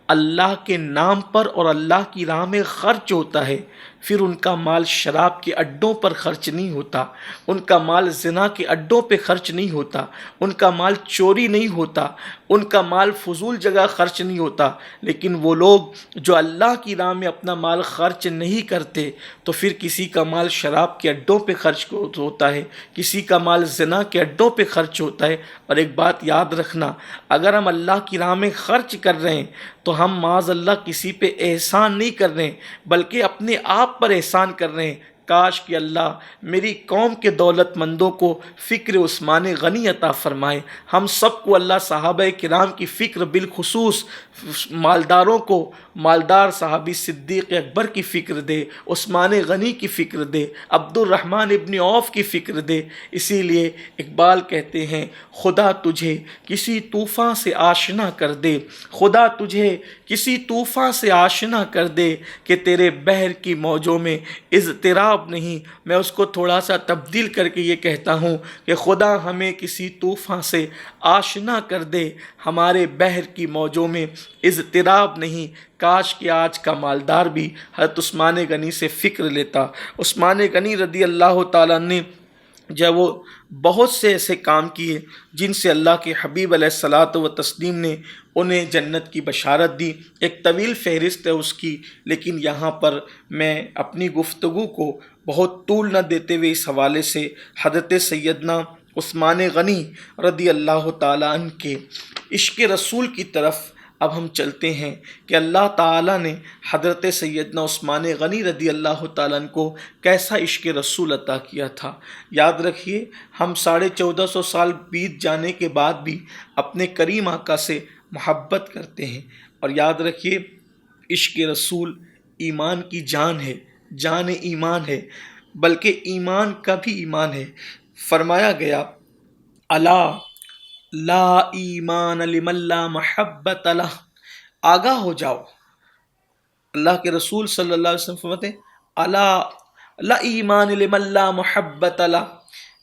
اللہ کے نام پر اور اللہ کی راہ میں خرچ ہوتا ہے، پھر ان کا مال شراب کے اڈوں پر خرچ نہیں ہوتا، ان کا مال زنا کے اڈوں پہ خرچ نہیں ہوتا، ان کا مال چوری نہیں ہوتا، ان کا مال فضول جگہ خرچ نہیں ہوتا۔ لیکن وہ لوگ جو اللہ کی راہ میں اپنا مال خرچ نہیں کرتے، تو پھر کسی کا مال شراب کے اڈوں پہ خرچ ہوتا ہے، کسی کا مال زنا کے اڈوں پہ خرچ ہوتا ہے۔ اور ایک بات یاد رکھنا، اگر ہم اللہ کی راہ میں خرچ کر رہے ہیں تو ہم معاذ اللہ کسی پہ احسان نہیں کر رہے ہیں، بلکہ اپنے آپ پر احسان کر رہے ہیں۔ کاش کہ اللہ میری قوم کے دولت مندوں کو فکر عثمان غنی عطا فرمائے، ہم سب کو اللہ صحابہ کرام کی فکر، بالخصوص مالداروں کو مالدار صحابی صدیق اکبر کی فکر دے، عثمان غنی کی فکر دے، عبد الرحمن ابن عوف کی فکر دے۔ اسی لیے اقبال کہتے ہیں، خدا تجھے کسی طوفان سے آشنا کر دے، خدا تجھے کسی طوفان سے آشنا کر دے کہ تیرے بحر کی موجوں میں اضطراب نہیں۔ میں اس کو تھوڑا سا تبدیل کر کے یہ کہتا ہوں کہ خدا ہمیں کسی طوفان سے آشنا کر دے، ہمارے بحر کی موجوں میں اضطراب نہیں۔ کاش کہ آج کا مالدار بھی حضرت عثمان غنی سے فکر لیتا۔ عثمان غنی رضی اللہ تعالیٰ نے جب وہ بہت سے ایسے کام کیے جن سے اللہ کے حبیب علیہ الصلاۃ و تسلیم نے انہیں جنت کی بشارت دی۔ ایک طویل فہرست ہے اس کی، لیکن یہاں پر میں اپنی گفتگو کو بہت طول نہ دیتے ہوئے اس حوالے سے حضرت سیدنا عثمان غنی رضی اللہ تعالیٰ عنہ کے عشق رسول کی طرف اب ہم چلتے ہیں کہ اللہ تعالیٰ نے حضرت سیدنا عثمان غنی رضی اللہ تعالیٰ عنہ کو کیسا عشق رسول عطا کیا تھا۔ یاد رکھیے، ہم 1450 سال بیت جانے کے بعد بھی اپنے کریم آقا سے محبت کرتے ہیں، اور یاد رکھیے عشق رسول ایمان کی جان ہے، جان ایمان ہے، بلکہ ایمان کا بھی ایمان ہے۔ فرمایا گیا، الا لا ایمان لمن لا محبت لہ، آگاہ ہو جاؤ۔ اللہ کے رسول صلی اللہ علیہ وسلم فرماتے ہیں، الا لا ایمان لمن لا محبت لہ،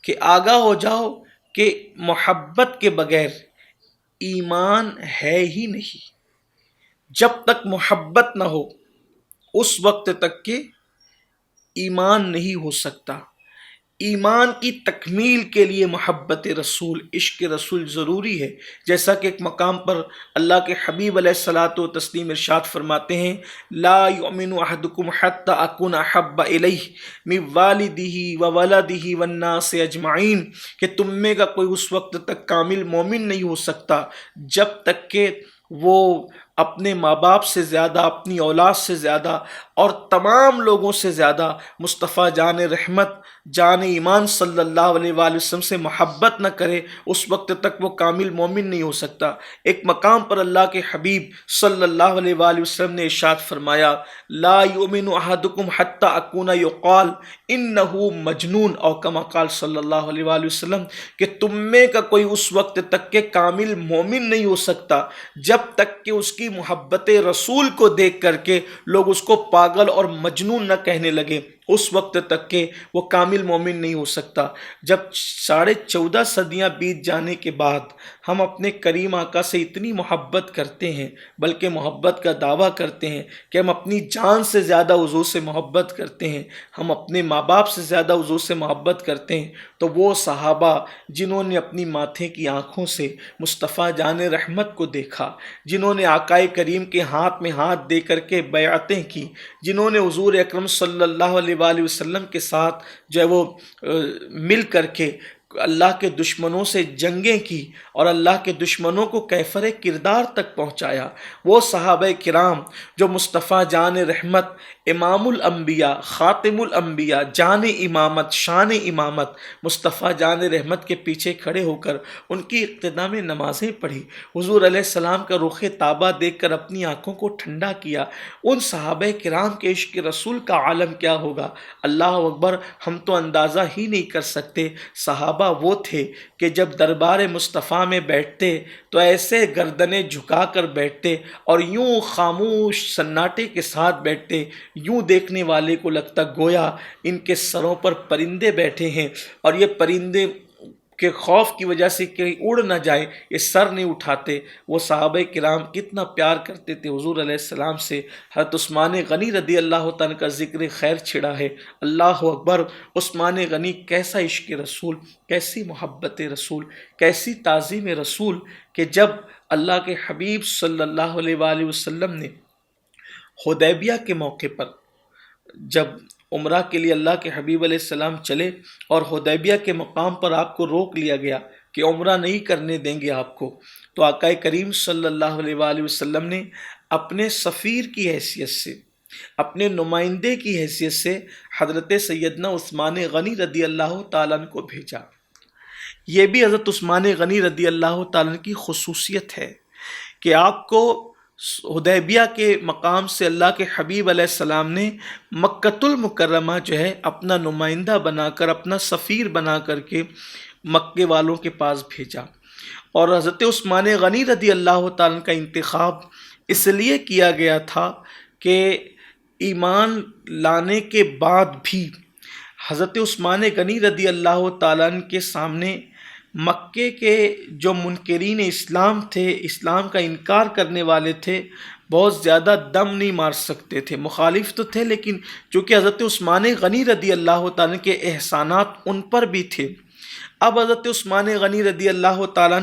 کہ آگاہ ہو جاؤ کہ محبت کے بغیر ایمان ہے ہی نہیں۔ جب تک محبت نہ ہو اس وقت تک کہ ایمان نہیں ہو سکتا۔ ایمان کی تکمیل کے لیے محبت رسول، عشق رسول ضروری ہے۔ جیسا کہ ایک مقام پر اللہ کے حبیب علیہ الصلاۃ و تسلیم ارشاد فرماتے ہیں، لا یؤمن احدکم حتی اکون احب الیہ من والدہ وولدہ والناس اجمعین، کہ تم میں کا کوئی اس وقت تک کامل مومن نہیں ہو سکتا جب تک کہ وہ اپنے ماں باپ سے زیادہ، اپنی اولاد سے زیادہ اور تمام لوگوں سے زیادہ مصطفیٰ جان رحمت، جان ایمان صلی اللہ علیہ وآلہ وسلم سے محبت نہ کرے، اس وقت تک وہ کامل مومن نہیں ہو سکتا۔ ایک مقام پر اللہ کے حبیب صلی اللہ علیہ وآلہ وسلم نے ارشاد فرمایا، لا یؤمن احدکم حتی اکون یقال انہ مجنون، او کما قال صلی اللہ علیہ وآلہ وسلم، کہ تم میں کا کوئی اس وقت تک کہ کامل مومن نہیں ہو سکتا جب تک کہ اس کی محبت رسول کو دیکھ کر کے لوگ اس کو پاگل اور مجنون نہ کہنے لگے، اس وقت تک کہ وہ کامل مومن نہیں ہو سکتا۔ جب 14.5 صدیاں بیت جانے کے بعد ہم اپنے کریم آقا سے اتنی محبت کرتے ہیں، بلکہ محبت کا دعویٰ کرتے ہیں کہ ہم اپنی جان سے زیادہ حضور سے محبت کرتے ہیں، ہم اپنے ماں باپ سے زیادہ حضور سے محبت کرتے ہیں، تو وہ صحابہ جنہوں نے اپنی ماتھے کی آنکھوں سے مصطفیٰ جان رحمت کو دیکھا، جنہوں نے آقائے کریم کے ہاتھ میں ہاتھ دے کر کے بیعتیں کی، جنہوں نے حضور اکرم صلی اللہ علیہ وآلہ وسلم کے ساتھ جو ہے وہ مل کر کے اللہ کے دشمنوں سے جنگیں کی اور اللہ کے دشمنوں کو کیفر کردار تک پہنچایا، وہ صحابہ کرام جو مصطفیٰ جان رحمت، امام الانبیاء، خاتم الانبیاء، جان امامت، شان امامت، مصطفیٰ جان رحمت کے پیچھے کھڑے ہو کر ان کی اقتداء میں نمازیں پڑھی، حضور علیہ السلام کا رخ تابہ دیکھ کر اپنی آنکھوں کو ٹھنڈا کیا، ان صحابہ کرام کے عشق رسول کا عالم کیا ہوگا، اللہ اکبر، ہم تو اندازہ ہی نہیں کر سکتے۔ صحابہ صحابہ وہ تھے کہ جب دربار مصطفیٰ میں بیٹھتے تو ایسے گردنیں جھکا کر بیٹھتے اور یوں خاموش سناٹے کے ساتھ بیٹھتے، یوں دیکھنے والے کو لگتا گویا ان کے سروں پر پرندے بیٹھے ہیں، اور یہ پرندے کے خوف کی وجہ سے کہیں اڑ نہ جائے یہ سر نہیں اٹھاتے۔ وہ صحابہ کرام کتنا پیار کرتے تھے حضور علیہ السلام سے۔ حضرت عثمان غنی رضی اللہ تعالیٰ کا ذکر خیر چھڑا ہے، اللہ اکبر۔ عثمان غنی کیسا عشق رسول، کیسی محبت رسول، کیسی تعظیم رسول، کہ جب اللہ کے حبیب صلی اللہ علیہ وآلہ وسلم نے حدیبیہ کے موقع پر جب عمرہ کے لیے اللہ کے حبیب علیہ السلام چلے اور حدیبیہ کے مقام پر آپ کو روک لیا گیا کہ عمرہ نہیں کرنے دیں گے آپ کو، تو آقا کریم صلی اللہ علیہ وآلہ وسلم نے اپنے سفیر کی حیثیت سے، اپنے نمائندے کی حیثیت سے حضرت سیدنا عثمان غنی رضی اللہ تعالیٰ عنہ کو بھیجا۔ یہ بھی حضرت عثمان غنی رضی اللہ تعالیٰ عنہ کی خصوصیت ہے کہ آپ کو حدیبیہ کے مقام سے اللہ کے حبیب علیہ السلام نے مکۃ المکرمہ جو ہے اپنا نمائندہ بنا کر، اپنا سفیر بنا کر کے مکے والوں کے پاس بھیجا۔ اور حضرت عثمان غنی رضی اللہ تعالیٰ کا انتخاب اس لیے کیا گیا تھا کہ ایمان لانے کے بعد بھی حضرت عثمان غنی رضی اللہ تعالیٰ کے سامنے مکے کے جو منکرین اسلام تھے، اسلام کا انکار کرنے والے تھے، بہت زیادہ دم نہیں مار سکتے تھے۔ مخالف تو تھے لیکن چونکہ حضرت عثمان غنی رضی اللہ تعالیٰ کے احسانات ان پر بھی تھے۔ اب حضرت عثمان غنی رضی اللہ تعالیٰ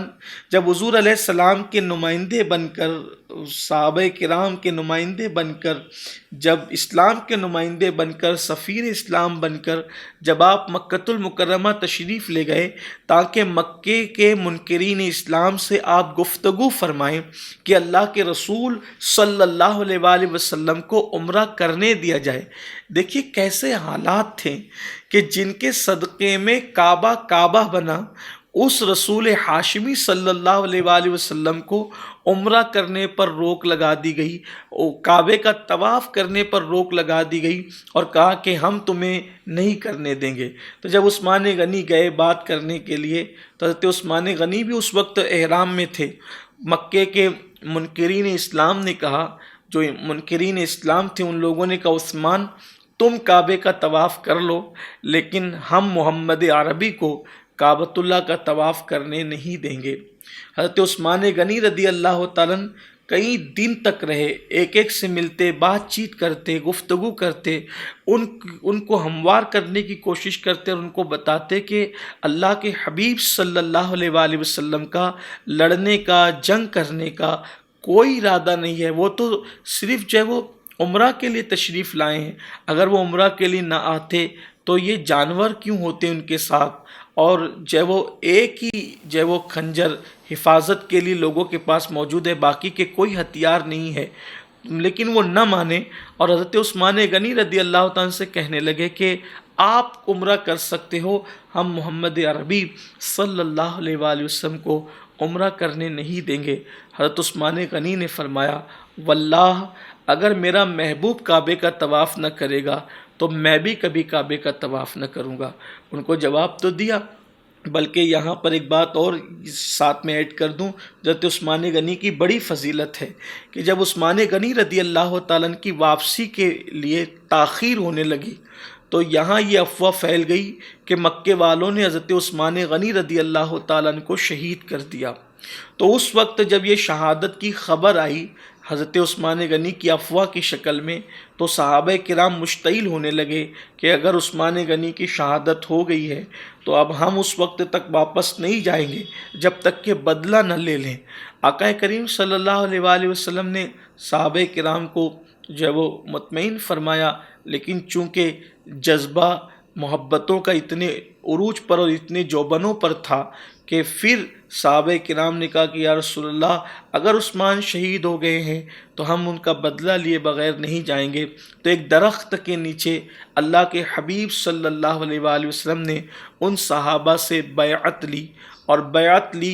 جب حضور علیہ السلام کے نمائندے بن کر، صحابہ کرام کے نمائندے بن کر، جب اسلام کے نمائندے بن کر، سفیر اسلام بن کر جب آپ مکۃ المکرمہ تشریف لے گئے تاکہ مکے کے منکرین اسلام سے آپ گفتگو فرمائیں کہ اللہ کے رسول صلی اللہ علیہ وآلہ وسلم کو عمرہ کرنے دیا جائے، دیکھیے کیسے حالات تھے کہ جن کے صدقے میں کعبہ بنا، اس رسول ہاشمی صلی اللہ علیہ وآلہ وسلم کو عمرہ کرنے پر روک لگا دی گئی، کعبے کا طواف کرنے پر روک لگا دی گئی اور کہا کہ ہم تمہیں نہیں کرنے دیں گے۔ تو جب عثمان غنی گئے بات کرنے کے لیے تو حضرت عثمان غنی بھی اس وقت احرام میں تھے۔ مکے کے منکرین اسلام نے کہا، جو منکرین اسلام تھے ان لوگوں نے کہا عثمان تم کعبے کا طواف کر لو لیکن ہم محمد عربی کو کعبۃ اللہ کا طواف کرنے نہیں دیں گے۔ حضرت عثمان غنی رضی اللہ تعالیٰ کئی دن تک رہے، ایک ایک سے ملتے، بات چیت کرتے، گفتگو کرتے، ان کو ہموار کرنے کی کوشش کرتے اور ان کو بتاتے کہ اللہ کے حبیب صلی اللہ علیہ وآلہ وسلم کا لڑنے کا، جنگ کرنے کا کوئی ارادہ نہیں ہے، وہ تو صرف جو ہے وہ عمرہ کے لیے تشریف لائے ہیں۔ اگر وہ عمرہ کے لیے نہ آتے تو یہ جانور کیوں ہوتے ان کے ساتھ، اور جو وہ ایک ہی جو وہ خنجر حفاظت کے لیے لوگوں کے پاس موجود ہے، باقی کے کوئی ہتھیار نہیں ہے، لیکن وہ نہ مانے اور حضرت عثمان غنی رضی اللہ تعالیٰ سے کہنے لگے کہ آپ عمرہ کر سکتے ہو، ہم محمد عربی صلی اللہ علیہ وآلہ وسلم کو عمرہ کرنے نہیں دیں گے۔ حضرت عثمان غنی نے فرمایا واللہ اگر میرا محبوب کعبے کا طواف نہ کرے گا تو میں بھی کبھی کعبے کا طواف نہ کروں گا۔ ان کو جواب تو دیا، بلکہ یہاں پر ایک بات اور ساتھ میں ایڈ کر دوں، حضرت عثمان غنی کی بڑی فضیلت ہے کہ جب عثمان غنی رضی اللہ تعالیٰ کی واپسی کے لیے تاخیر ہونے لگی تو یہاں یہ افواہ پھیل گئی کہ مکے والوں نے حضرت عثمان غنی رضی اللہ تعالیٰ کو شہید کر دیا۔ تو اس وقت جب یہ شہادت کی خبر آئی حضرت عثمان غنی کی افواہ کی شکل میں، تو صحابہ کرام مشتعل ہونے لگے کہ اگر عثمان غنی کی شہادت ہو گئی ہے تو اب ہم اس وقت تک واپس نہیں جائیں گے جب تک کہ بدلہ نہ لے لیں۔ آقا کریم صلی اللہ علیہ وآلہ وسلم نے صحابہ کرام کو جو ہے وہ مطمئن فرمایا، لیکن چونکہ جذبہ محبتوں کا اتنے عروج پر اور اتنے جوبنوں پر تھا کہ پھر صحابہ کرام نے کہا کہ یا رسول اللہ اگر عثمان شہید ہو گئے ہیں تو ہم ان کا بدلہ لیے بغیر نہیں جائیں گے۔ تو ایک درخت کے نیچے اللہ کے حبیب صلی اللہ علیہ وآلہ وسلم نے ان صحابہ سے بیعت لی، اور بیعت لی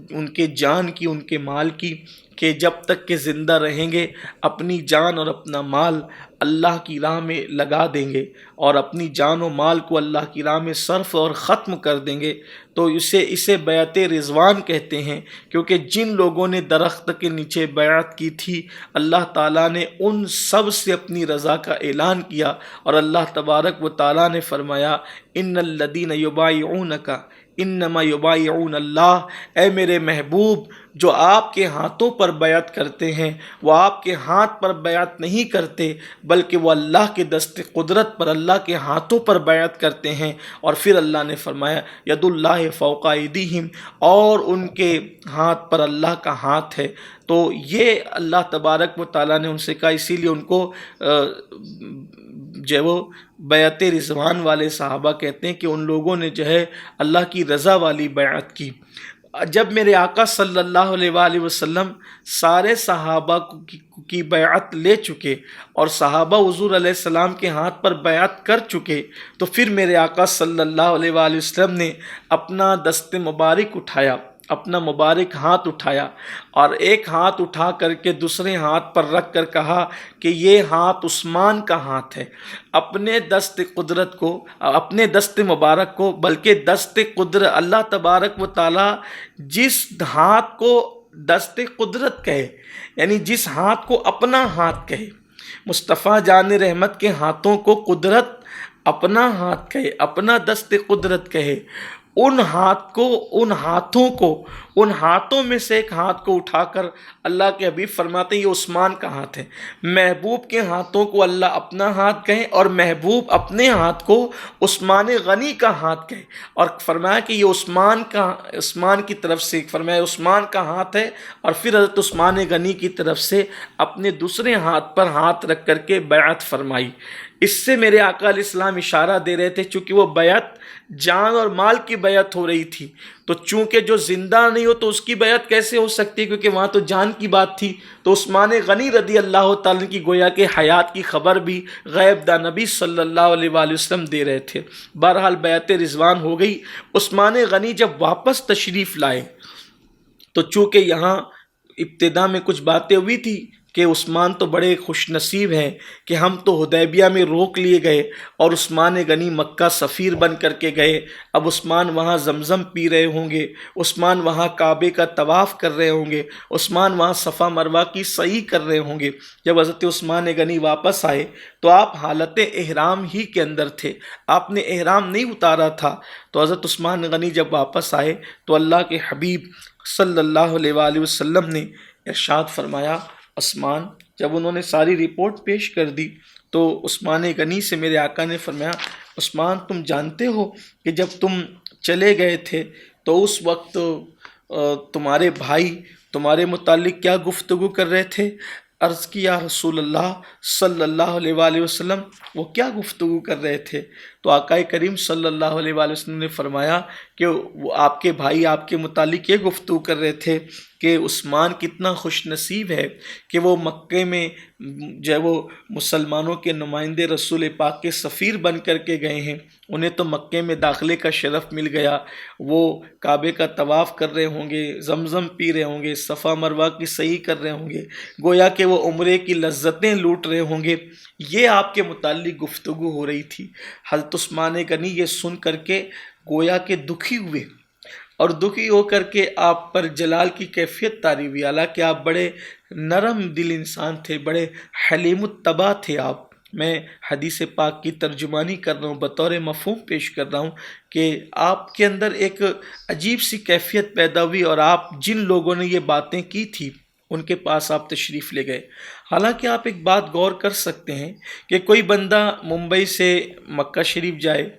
ان کے جان کی، ان کے مال کی، کہ جب تک کہ زندہ رہیں گے اپنی جان اور اپنا مال اللہ کی راہ میں لگا دیں گے اور اپنی جان و مال کو اللہ کی راہ میں صرف اور ختم کر دیں گے تو اسے بیعت رضوان کہتے ہیں، کیونکہ جن لوگوں نے درخت کے نیچے بیعت کی تھی اللہ تعالیٰ نے ان سب سے اپنی رضا کا اعلان کیا، اور اللہ تبارک و تعالیٰ نے فرمایا ان الذین یبایعونک انما یبایعون اللہ، اے میرے محبوب جو آپ کے ہاتھوں پر بیعت کرتے ہیں وہ آپ کے ہاتھ پر بیعت نہیں کرتے بلکہ وہ اللہ کے دست قدرت پر، اللہ کے ہاتھوں پر بیعت کرتے ہیں۔ اور پھر اللہ نے فرمایا ید اللہ فوق ایدیہم، اور ان کے ہاتھ پر اللہ کا ہاتھ ہے۔ تو یہ اللہ تبارک و تعالیٰ نے ان سے کہا، اسی لیے ان کو جو ہے وہ بیعت رضوان والے صحابہ کہتے ہیں کہ ان لوگوں نے جو ہے اللہ کی رضا والی بیعت کی۔ جب میرے آقا صلی اللہ علیہ وآلہ وسلم سارے صحابہ کی بیعت لے چکے اور صحابہ حضور علیہ السلام کے ہاتھ پر بیعت کر چکے تو پھر میرے آقا صلی اللہ علیہ وآلہ وسلم نے اپنا دست مبارک اٹھایا، اپنا مبارک ہاتھ اٹھایا اور ایک ہاتھ اٹھا کر کے دوسرے ہاتھ پر رکھ کر کہا کہ یہ ہاتھ عثمان کا ہاتھ ہے۔ اپنے دست قدرت کو، اپنے دست مبارک کو، بلکہ دست قدرت، اللہ تبارک و تعالیٰ جس ہاتھ کو دست قدرت کہے، یعنی جس ہاتھ کو اپنا ہاتھ کہے، مصطفیٰ جان رحمت کے ہاتھوں کو قدرت اپنا ہاتھ کہے، اپنا دست قدرت کہے، ان ہاتھوں میں سے ایک ہاتھ کو اٹھا کر اللہ کے حبیب فرماتے ہیں یہ عثمان کا ہاتھ ہے۔ محبوب کے ہاتھوں کو اللہ اپنا ہاتھ کہے اور محبوب اپنے ہاتھ کو عثمان غنی کا ہاتھ کہے، اور فرمایا کہ یہ عثمان کی طرف سے، فرمایا عثمان کا ہاتھ ہے، اور پھر حضرت عثمان غنی کی طرف سے اپنے دوسرے ہاتھ پر ہاتھ رکھ کر کے بیعت فرمائی۔ اس سے میرے آقا علیہ السلام اشارہ دے رہے تھے، چونکہ وہ بیعت جان اور مال کی بیعت ہو رہی تھی، تو چونکہ جو زندہ نہیں ہو تو اس کی بیعت کیسے ہو سکتی، کیونکہ وہاں تو جان کی بات تھی۔ تو عثمان غنی رضی اللہ تعالیٰ کی گویا کہ حیات کی خبر بھی غیب داں نبی صلی اللہ علیہ وآلہ وسلم دے رہے تھے۔ بہرحال بیعت رضوان ہو گئی۔ عثمان غنی جب واپس تشریف لائے تو چونکہ یہاں ابتدا میں کچھ باتیں ہوئی تھی کہ عثمان تو بڑے خوش نصیب ہیں کہ ہم تو حدیبیہ میں روک لیے گئے اور عثمان غنی مکہ سفیر بن کر کے گئے، اب عثمان وہاں زمزم پی رہے ہوں گے، عثمان وہاں کعبے کا طواف کر رہے ہوں گے، عثمان وہاں صفا مروہ کی سعی کر رہے ہوں گے۔ جب حضرت عثمان غنی واپس آئے تو آپ حالت احرام ہی کے اندر تھے، آپ نے احرام نہیں اتارا تھا۔ تو حضرت عثمان غنی جب واپس آئے تو اللہ کے حبیب صلی اللہ علیہ وآلہ وسلم نے ارشاد فرمایا، عثمان، جب انہوں نے ساری رپورٹ پیش کر دی تو عثمان غنی سے میرے آقا نے فرمایا، عثمان تم جانتے ہو کہ جب تم چلے گئے تھے تو اس وقت تمہارے بھائی تمہارے متعلق کیا گفتگو کر رہے تھے؟ عرض کی یا رسول اللہ صلی اللہ علیہ وآلہ وسلم وہ کیا گفتگو کر رہے تھے؟ تو آقا کریم صلی اللہ علیہ وآلہ وسلم نے فرمایا کہ وہ آپ کے بھائی آپ کے متعلق یہ گفتگو کر رہے تھے کہ عثمان کتنا خوش نصیب ہے کہ وہ مکے میں جو ہے وہ مسلمانوں کے نمائندے رسول پاک کے سفیر بن کر کے گئے ہیں، انہیں تو مکے میں داخلے کا شرف مل گیا، وہ کعبے کا طواف کر رہے ہوں گے، زمزم پی رہے ہوں گے، صفا مروہ کی سعی کر رہے ہوں گے، گویا کہ وہ عمرے کی لذتیں لوٹ رہے ہوں گے۔ یہ آپ کے متعلق گفتگو ہو رہی تھی۔ حضرت عثمان غنی یہ سن کر کے گویا کہ دکھی ہوئے، اور دکھی ہو کر کے آپ پر جلال کی کیفیت طاری ہوئی، حالانکہ آپ بڑے نرم دل انسان تھے، بڑے حلیم الطبع تھے آپ۔ میں حدیث پاک کی ترجمانی کر رہا ہوں، بطور مفہوم پیش کر رہا ہوں کہ آپ کے اندر ایک عجیب سی کیفیت پیدا ہوئی، اور آپ جن لوگوں نے یہ باتیں کی تھی ان کے پاس آپ تشریف لے گئے۔ حالانکہ آپ ایک بات غور کر سکتے ہیں کہ کوئی بندہ ممبئی سے مکہ شریف جائے،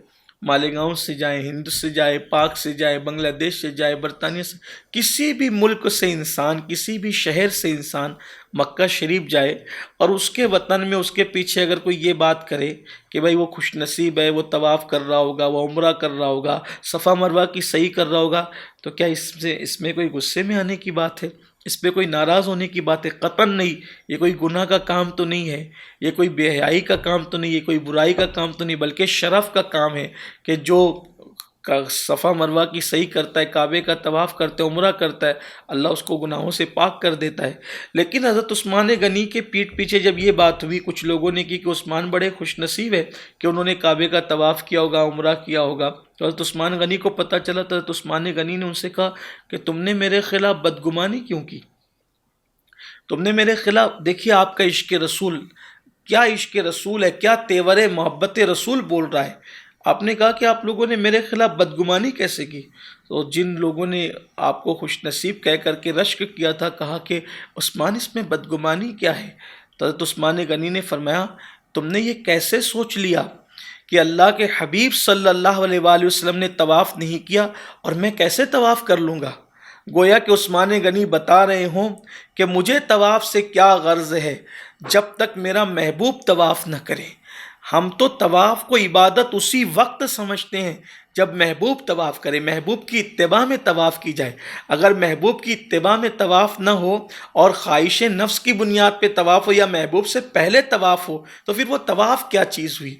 مالیگاؤں سے جائے، ہند سے جائے، پاک سے جائے، بنگلہ دیش سے جائے، برطانیہ سے، کسی بھی ملک سے انسان، کسی بھی شہر سے انسان مکہ شریف جائے اور اس کے وطن میں اس کے پیچھے اگر کوئی یہ بات کرے کہ بھائی وہ خوش نصیب ہے، وہ طواف کر رہا ہوگا، وہ عمرہ کر رہا ہوگا، صفا مروہ کی سعی کر رہا ہوگا، تو کیا اس میں کوئی غصے میں آنے کی بات ہے؟ اس پہ کوئی ناراض ہونے کی بات ہے؟ قطعاً نہیں۔ یہ کوئی گناہ کا کام تو نہیں ہے، یہ کوئی بے حیائی کا کام تو نہیں، یہ کوئی برائی کا کام تو نہیں، بلکہ شرف کا کام ہے کہ جو صفا مروہ کی صحیح کرتا ہے، کعبے کا طواف کرتا ہے، عمرہ کرتا ہے، اللہ اس کو گناہوں سے پاک کر دیتا ہے۔ لیکن حضرت عثمان غنی کے پیٹھ پیچھے جب یہ بات ہوئی، کچھ لوگوں نے کی کہ عثمان بڑے خوش نصیب ہے کہ انہوں نے کعبے کا طواف کیا ہوگا، عمرہ کیا ہوگا، تو حضرت عثمان غنی کو پتہ چلا تو حضرت عثمان غنی نے ان سے کہا کہ تم نے میرے خلاف بدگمانی کیوں کی؟ تم نے میرے خلاف، دیکھیے آپ کا عشق رسول، کیا عشق رسول ہے، کیا تیور محبت رسول بول رہا ہے۔ آپ نے کہا کہ آپ لوگوں نے میرے خلاف بدگمانی کیسے کی؟ تو جن لوگوں نے آپ کو خوش نصیب کہہ کر کے رشک کیا تھا، کہا کہ عثمان اس میں بدگمانی کیا ہے؟ تو حضرت عثمان غنی نے فرمایا تم نے یہ کیسے سوچ لیا کہ اللہ کے حبیب صلی اللہ علیہ وآلہ وسلم نے طواف نہیں کیا اور میں کیسے طواف کر لوں گا؟ گویا کہ عثمان غنی بتا رہے ہوں کہ مجھے طواف سے کیا غرض ہے جب تک میرا محبوب طواف نہ کرے۔ ہم تو طواف کو عبادت اسی وقت سمجھتے ہیں جب محبوب طواف کرے، محبوب کی اتباع میں طواف کی جائے۔ اگر محبوب کی اتباع میں طواف نہ ہو اور خواہش نفس کی بنیاد پہ طواف ہو یا محبوب سے پہلے طواف ہو تو پھر وہ طواف کیا چیز ہوئی؟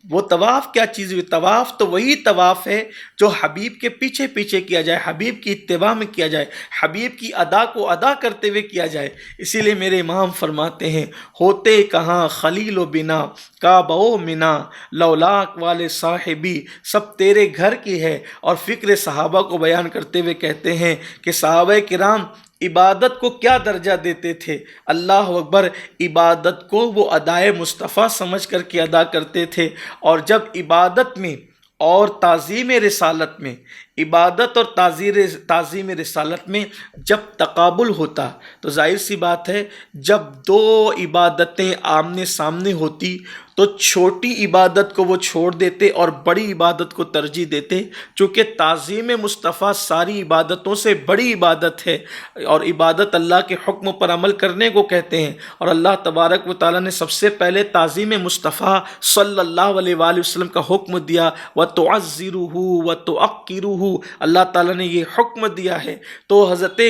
وہ طواف کیا چیز ہوئی؟ طواف تو وہی طواف ہے جو حبیب کے پیچھے پیچھے کیا جائے، حبیب کی اتباع میں کیا جائے، حبیب کی ادا کو ادا کرتے ہوئے کیا جائے۔ اسی لیے میرے امام فرماتے ہیں ہوتے کہاں خلیل و بنا کعبہ و منا لولاک والے صاحبی، سب تیرے گھر کی ہے۔ اور فکر صحابہ کو بیان کرتے ہوئے کہتے ہیں کہ صحابہ کرام عبادت کو کیا درجہ دیتے تھے، اللہ اکبر، عبادت کو وہ ادائے مصطفیٰ سمجھ کر کے ادا کرتے تھے۔ اور جب عبادت میں اور تعظیم رسالت میں، عبادت اور تعظیم رسالت میں جب تقابل ہوتا تو ظاہر سی بات ہے جب دو عبادتیں آمنے سامنے ہوتی تو چھوٹی عبادت کو وہ چھوڑ دیتے اور بڑی عبادت کو ترجیح دیتے، چونکہ تعظیم مصطفیٰ ساری عبادتوں سے بڑی عبادت ہے اور عبادت اللہ کے حکم پر عمل کرنے کو کہتے ہیں۔ اور اللہ تبارک و تعالیٰ نے سب سے پہلے تعظیم مصطفیٰ صلی اللہ علیہ وآلہ وسلم کا حکم دیا، وَتُعَزِّرُهُ وَتُعَقِّرُهُ، اللہ تعالیٰ نے یہ حکم دیا ہے۔ تو حضرت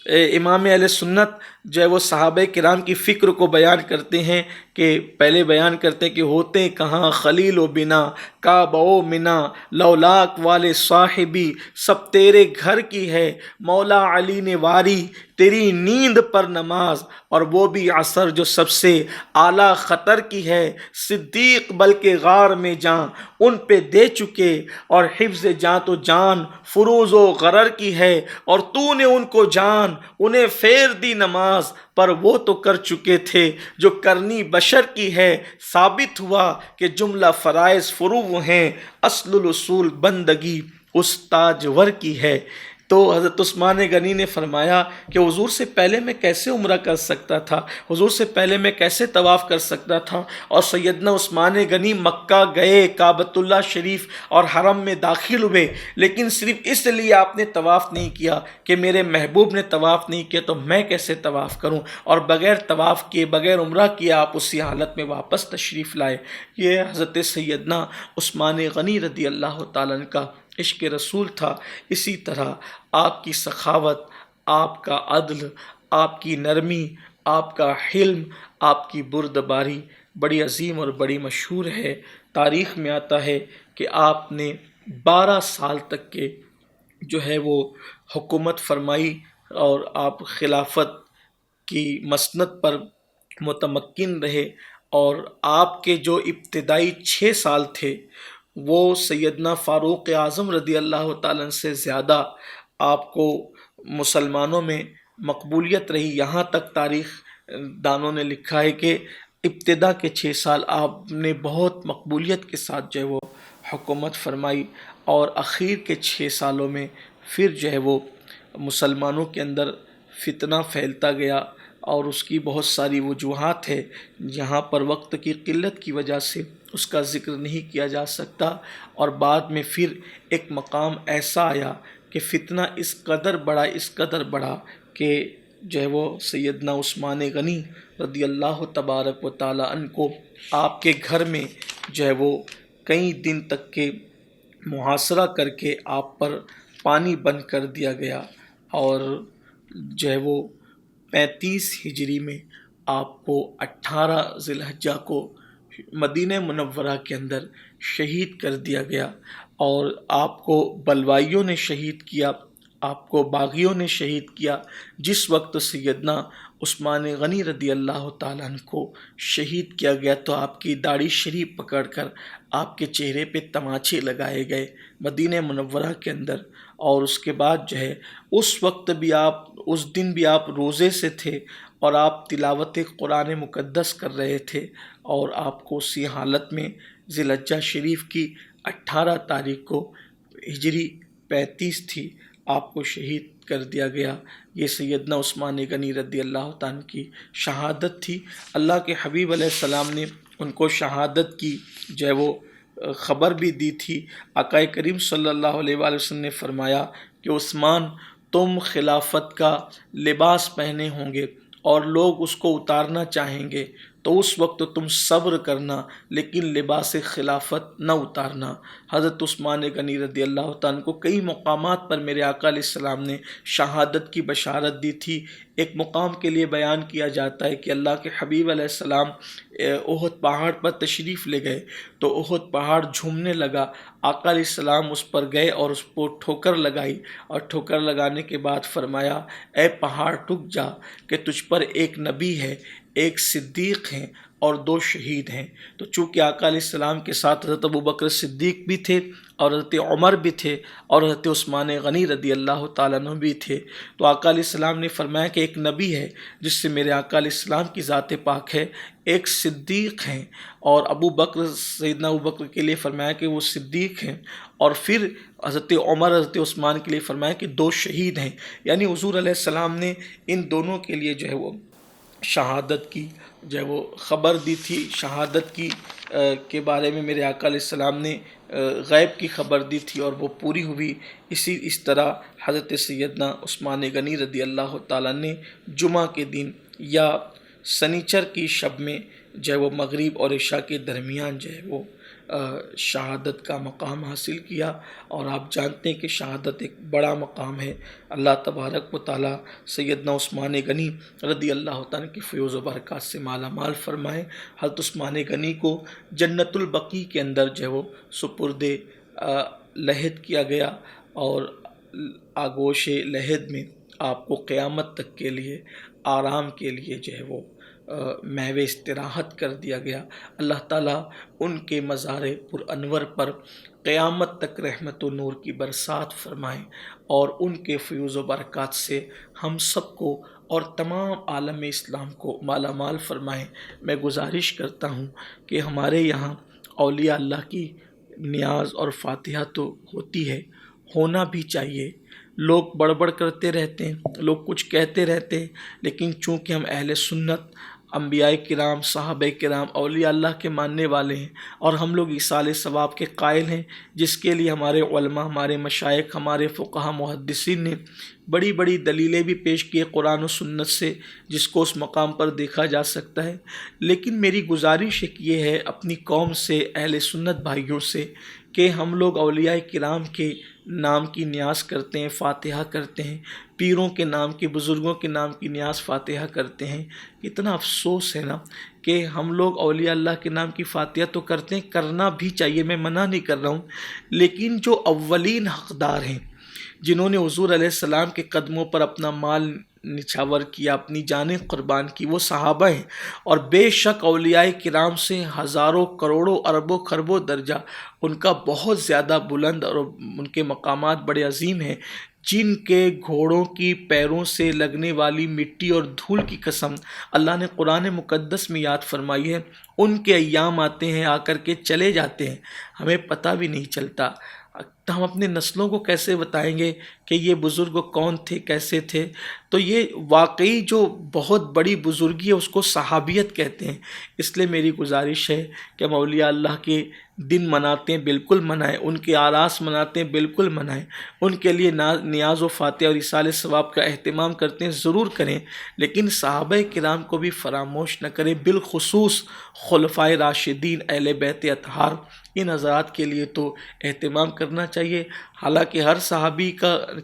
امام اہل سنت جو ہے وہ صحابہ کرام کی فکر کو بیان کرتے ہیں کہ پہلے بیان کرتے ہیں کہ ہوتے کہاں خلیل و بنا کعبہ و منا لولاک والے صاحبی، سب تیرے گھر کی ہے، مولا علی نے واری تیری نیند پر نماز، اور وہ بھی عصر جو سب سے اعلیٰ خطر کی ہے، صدیق بلکہ غار میں جان ان پہ دے چکے، اور حفظ جان تو جان فروز و غرر کی ہے، اور تو نے ان کو جان انہیں پھیر دی نماز، پر وہ تو کر چکے تھے جو کرنی بشر کی ہے، ثابت ہوا کہ جملہ فرائض فروغ ہیں، اصل الاصول بندگی اس تاجور کی ہے۔ تو حضرت عثمان غنی نے فرمایا کہ حضور سے پہلے میں کیسے عمرہ کر سکتا تھا، حضور سے پہلے میں کیسے طواف کر سکتا تھا؟ اور سیدنا عثمان غنی مکہ گئے، کعبۃ اللہ شریف اور حرم میں داخل ہوئے، لیکن صرف اس لیے آپ نے طواف نہیں کیا کہ میرے محبوب نے طواف نہیں کیا تو میں کیسے طواف کروں، اور بغیر طواف کیے، بغیر عمرہ کیے آپ اسی حالت میں واپس تشریف لائے۔ یہ حضرت سیدنا عثمان غنی رضی اللہ تعالیٰ عنہ کا عشق رسول تھا۔ اسی طرح آپ کی سخاوت، آپ کا عدل، آپ کی نرمی، آپ کا حلم، آپ کی بردباری بڑی عظیم اور بڑی مشہور ہے۔ تاریخ میں آتا ہے کہ آپ نے 12 سال تک کے جو ہے وہ حکومت فرمائی اور آپ خلافت کی مسند پر متمکن رہے، اور آپ کے جو ابتدائی 6 سال تھے وہ سیدنا فاروق اعظم رضی اللہ تعالیٰ عنہ سے زیادہ آپ کو مسلمانوں میں مقبولیت رہی۔ یہاں تک تاریخ دانوں نے لکھا ہے کہ ابتدا کے 6 سال آپ نے بہت مقبولیت کے ساتھ جو ہے وہ حکومت فرمائی، اور اخیر کے 6 سالوں میں پھر جو ہے وہ مسلمانوں کے اندر فتنہ پھیلتا گیا، اور اس کی بہت ساری وجوہات ہے جہاں پر وقت کی قلت کی وجہ سے اس کا ذکر نہیں کیا جا سکتا۔ اور بعد میں پھر ایک مقام ایسا آیا کہ فتنہ اس قدر بڑھا کہ جو ہے وہ سیدنا عثمان غنی رضی اللہ تبارک و تعالیٰ عنہ کو آپ کے گھر میں جو ہے وہ کئی دن تک کے محاصرہ کر کے آپ پر پانی بند کر دیا گیا، اور جو ہے وہ 35 ہجری میں آپ کو 18 ذی الحجہ کو مدینہ منورہ کے اندر شہید کر دیا گیا، اور آپ کو بلوائیوں نے شہید کیا، آپ کو باغیوں نے شہید کیا۔ جس وقت سیدنا عثمان غنی رضی اللہ تعالیٰ عنہ کو شہید کیا گیا تو آپ کی داڑھی شریف پکڑ کر آپ کے چہرے پہ تماچے لگائے گئے مدینہ منورہ کے اندر، اور اس کے بعد جو ہے اس وقت بھی آپ، اس دن بھی آپ روزے سے تھے اور آپ تلاوت قرآن مقدس کر رہے تھے، اور آپ کو اسی حالت میں ذی الحجہ شریف کی 18 تاریخ کو ہجری 35 تھی، آپ کو شہید کر دیا گیا۔ یہ سیدنا عثمان غنی رضی اللہ تعالیٰ کی شہادت تھی۔ اللہ کے حبیب علیہ السلام نے ان کو شہادت کی جو ہے وہ خبر بھی دی تھی۔ آقا کریم صلی اللہ علیہ وآلہ وسلم نے فرمایا کہ عثمان، تم خلافت کا لباس پہنے ہوں گے اور لوگ اس کو اتارنا چاہیں گے، تو اس وقت تم صبر کرنا لیکن لباس خلافت نہ اتارنا۔ حضرت عثمان غنی رضی اللہ تعالیٰ کو کئی مقامات پر میرے آقا علیہ السلام نے شہادت کی بشارت دی تھی۔ ایک مقام کے لیے بیان کیا جاتا ہے کہ اللہ کے حبیب علیہ السلام احد پہاڑ پر تشریف لے گئے تو احد پہاڑ جھومنے لگا، آقا علیہ السلام اس پر گئے اور اس کو ٹھوکر لگائی، اور ٹھوکر لگانے کے بعد فرمایا اے پہاڑ ٹک جا کہ تجھ پر ایک نبی ہے، ایک صدیق ہیں اور 2 شہید ہیں۔ تو چونکہ آقا علیہ السلام کے ساتھ حضرت ابوبکر صدیق بھی تھے اور حضرت عمر بھی تھے اور حضرت عثمان غنی رضی اللہ تعالیٰ عنہ بھی تھے، تو آقا علیہ السلام نے فرمایا کہ ایک نبی ہے جس سے میرے آقا علیہ السلام کی ذات پاک ہے، ایک صدیق ہیں، اور سیدنا ابوبکر کے لیے فرمایا کہ وہ صدیق ہیں، اور پھر حضرت عمر حضرت عثمان کے لیے فرمایا کہ 2 شہید ہیں۔ یعنی حضور علیہ السلام نے ان دونوں کے لیے جو ہے وہ شہادت کی جو ہے وہ خبر دی تھی۔ شہادت کی کے بارے میں میرے آقا علیہ السلام نے غیب کی خبر دی تھی، اور وہ پوری ہوئی۔ اس طرح حضرت سیدنا عثمان غنی رضی اللہ تعالیٰ نے جمعہ کے دن یا سنیچر کی شب میں جو ہے وہ مغرب اور عشاء کے درمیان جو ہے وہ شہادت کا مقام حاصل کیا، اور آپ جانتے ہیں کہ شہادت ایک بڑا مقام ہے۔ اللہ تبارک و تعالیٰ سیدنا عثمان غنی رضی اللہ تعالیٰ کی فیوز و برکات سے مالا مال فرمائے۔ حضرت عثمان غنی کو جنت البقیع کے اندر جو ہے وہ سپرد لحد کیا گیا، اور آگوش لحد میں آپ کو قیامت تک کے لیے آرام کے لیے جو ہے وہ محو استراحت کر دیا گیا۔ اللہ تعالیٰ ان کے مزار پر انور پر قیامت تک رحمت و نور کی برسات فرمائیں، اور ان کے فیوز و برکات سے ہم سب کو اور تمام عالم اسلام کو مالا مال فرمائیں۔ میں گزارش کرتا ہوں کہ ہمارے یہاں اولیاء اللہ کی نیاز اور فاتحہ تو ہوتی ہے، ہونا بھی چاہیے۔ لوگ بڑبڑ کرتے رہتے ہیں، لوگ کچھ کہتے رہتے ہیں، لیکن چونکہ ہم اہل سنت، انبیاء کرام، صحابہ کرام، اولیاء اللہ کے ماننے والے ہیں، اور ہم لوگ ایصال ثواب کے قائل ہیں، جس کے لیے ہمارے علماء، ہمارے مشائخ، ہمارے فقہا محدثین نے بڑی بڑی دلیلیں بھی پیش کی قرآن و سنت سے، جس کو اس مقام پر دیکھا جا سکتا ہے۔ لیکن میری گزارش ایک یہ ہے اپنی قوم سے، اہل سنت بھائیوں سے، کہ ہم لوگ اولیاء کرام کے نام کی نیاز کرتے ہیں، فاتحہ کرتے ہیں، پیروں کے نام کی، بزرگوں کے نام کی نیاز فاتحہ کرتے ہیں۔ اتنا افسوس ہے نا کہ ہم لوگ اولیاء اللہ کے نام کی فاتحہ تو کرتے ہیں، کرنا بھی چاہیے، میں منع نہیں کر رہا ہوں، لیکن جو اولین حقدار ہیں، جنہوں نے حضور علیہ السلام کے قدموں پر اپنا مال نچھاور کیا، اپنی جانیں قربان کی، وہ صحابہ ہیں، اور بے شک اولیاء کرام سے ہزاروں، کروڑوں، اربوں، خربوں درجہ ان کا بہت زیادہ بلند، اور ان کے مقامات بڑے عظیم ہیں۔ جن کے گھوڑوں کی پیروں سے لگنے والی مٹی اور دھول کی قسم اللہ نے قرآن مقدس میں یاد فرمائی ہے، ان کے ایام آتے ہیں، آ کر کے چلے جاتے ہیں، ہمیں پتہ بھی نہیں چلتا۔ ہم اپنے نسلوں کو کیسے بتائیں گے کہ یہ بزرگ کون تھے، کیسے تھے؟ تو یہ واقعی جو بہت بڑی بزرگی ہے اس کو صحابیت کہتے ہیں۔ اس لیے میری گزارش ہے کہ ہم اولیاء اللہ کے دن مناتے ہیں، بالکل منائیں، ان کے آراس مناتے ہیں، بالکل منائیں، ان کے لیے نیاز و فاتحہ اور ایصال ثواب کا اہتمام کرتے ہیں، ضرور کریں، لیکن صحابہ کرام کو بھی فراموش نہ کریں، بالخصوص خلفائے راشدین، اہل بیت اطہار، ان حضرات کے لیے تو اہتمام کرنا چاہیے۔ حالانکہ ہر صحابی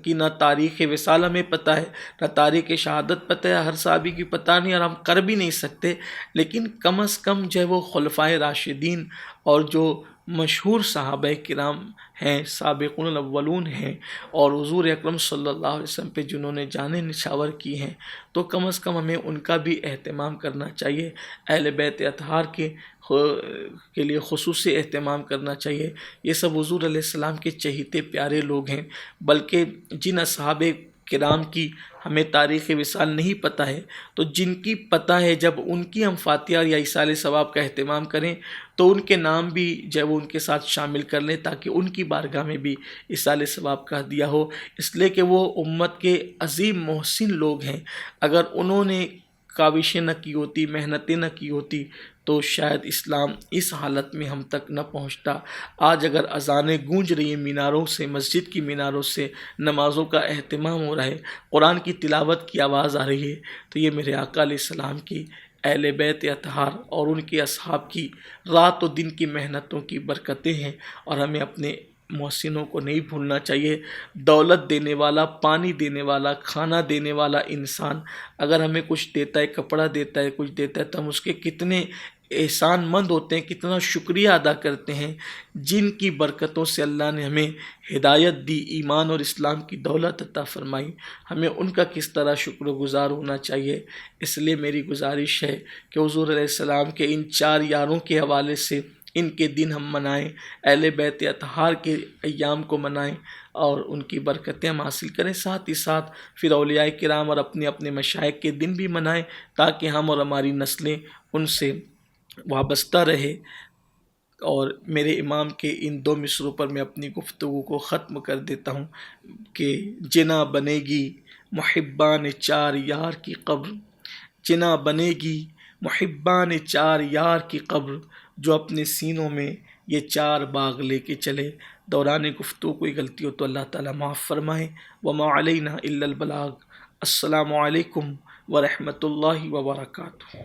کی نہ تاریخ وصال ہمیں پتہ ہے، نہ تاریخ شہادت پتہ ہے، ہر صحابی کی پتہ نہیں، اور ہم کر بھی نہیں سکتے، لیکن کم از کم جو ہے وہ خلفائے راشدین اور جو مشہور صحابہ کرام ہیں، سابقون الاولون ہیں، اور حضور اکرم صلی اللہ علیہ وسلم پہ جنہوں نے جانیں نچھاور کی ہیں، تو کم از کم ہمیں ان کا بھی اہتمام کرنا چاہیے۔ اہل بیت اطہار کے لیے خصوصی اہتمام کرنا چاہیے۔ یہ سب حضور علیہ السلام کے چہیتے پیارے لوگ ہیں، بلکہ جن اصحاب کرام کی ہمیں تاریخ وصال نہیں پتہ ہے، تو جن کی پتہ ہے جب ان کی ہم فاتحہ یا ایصال ثواب کا اہتمام کریں تو ان کے نام بھی جب ان کے ساتھ شامل کر لیں، تاکہ ان کی بارگاہ میں بھی ایصال ثواب کا ہدیہ ہو، اس لیے کہ وہ امت کے عظیم محسن لوگ ہیں۔ اگر انہوں نے کاوشیں نہ کی ہوتی، محنتیں نہ کی ہوتی، تو شاید اسلام اس حالت میں ہم تک نہ پہنچتا۔ آج اگر اذانیں گونج رہی ہیں میناروں سے، مسجد کی میناروں سے، نمازوں کا اہتمام ہو رہا ہے، قرآن کی تلاوت کی آواز آ رہی ہے، تو یہ میرے آقا علیہ السلام کی، اہل بیت اطہار اور ان کے اصحاب کی رات و دن کی محنتوں کی برکتیں ہیں، اور ہمیں اپنے محسنوں کو نہیں بھولنا چاہیے۔ دولت دینے والا، پانی دینے والا، کھانا دینے والا انسان اگر ہمیں کچھ دیتا ہے، کپڑا دیتا ہے، کچھ دیتا ہے، تو ہم اس کے کتنے احسان مند ہوتے ہیں، کتنا شکریہ ادا کرتے ہیں۔ جن کی برکتوں سے اللہ نے ہمیں ہدایت دی، ایمان اور اسلام کی دولت عطا فرمائی، ہمیں ان کا کس طرح شکر گزار ہونا چاہیے۔ اس لیے میری گزارش ہے کہ حضور علیہ السلام کے ان 4 یاروں کے حوالے سے ان کے دن ہم منائیں، اہل بیت اطہار کے ایام کو منائیں اور ان کی برکتیں ہم حاصل کریں، ساتھ ہی ساتھ پھر اولیاء کرام اور اپنے اپنے مشائخ کے دن بھی منائیں، تاکہ ہم اور ہماری نسلیں ان سے وابستہ رہے۔ اور میرے امام کے ان 2 مصروں پر میں اپنی گفتگو کو ختم کر دیتا ہوں کہ جنا بنے گی محبان 4 یار کی قبر، جنا بنے گی محبان 4 یار کی قبر، جو اپنے سینوں میں یہ 4 باغ لے کے چلے۔ دوران گفتگو کوئی غلطی ہو تو اللہ تعالیٰ معاف فرمائے۔ وما علینا الا البلاغ۔ السلام علیکم ورحمۃ اللہ وبرکاتہ۔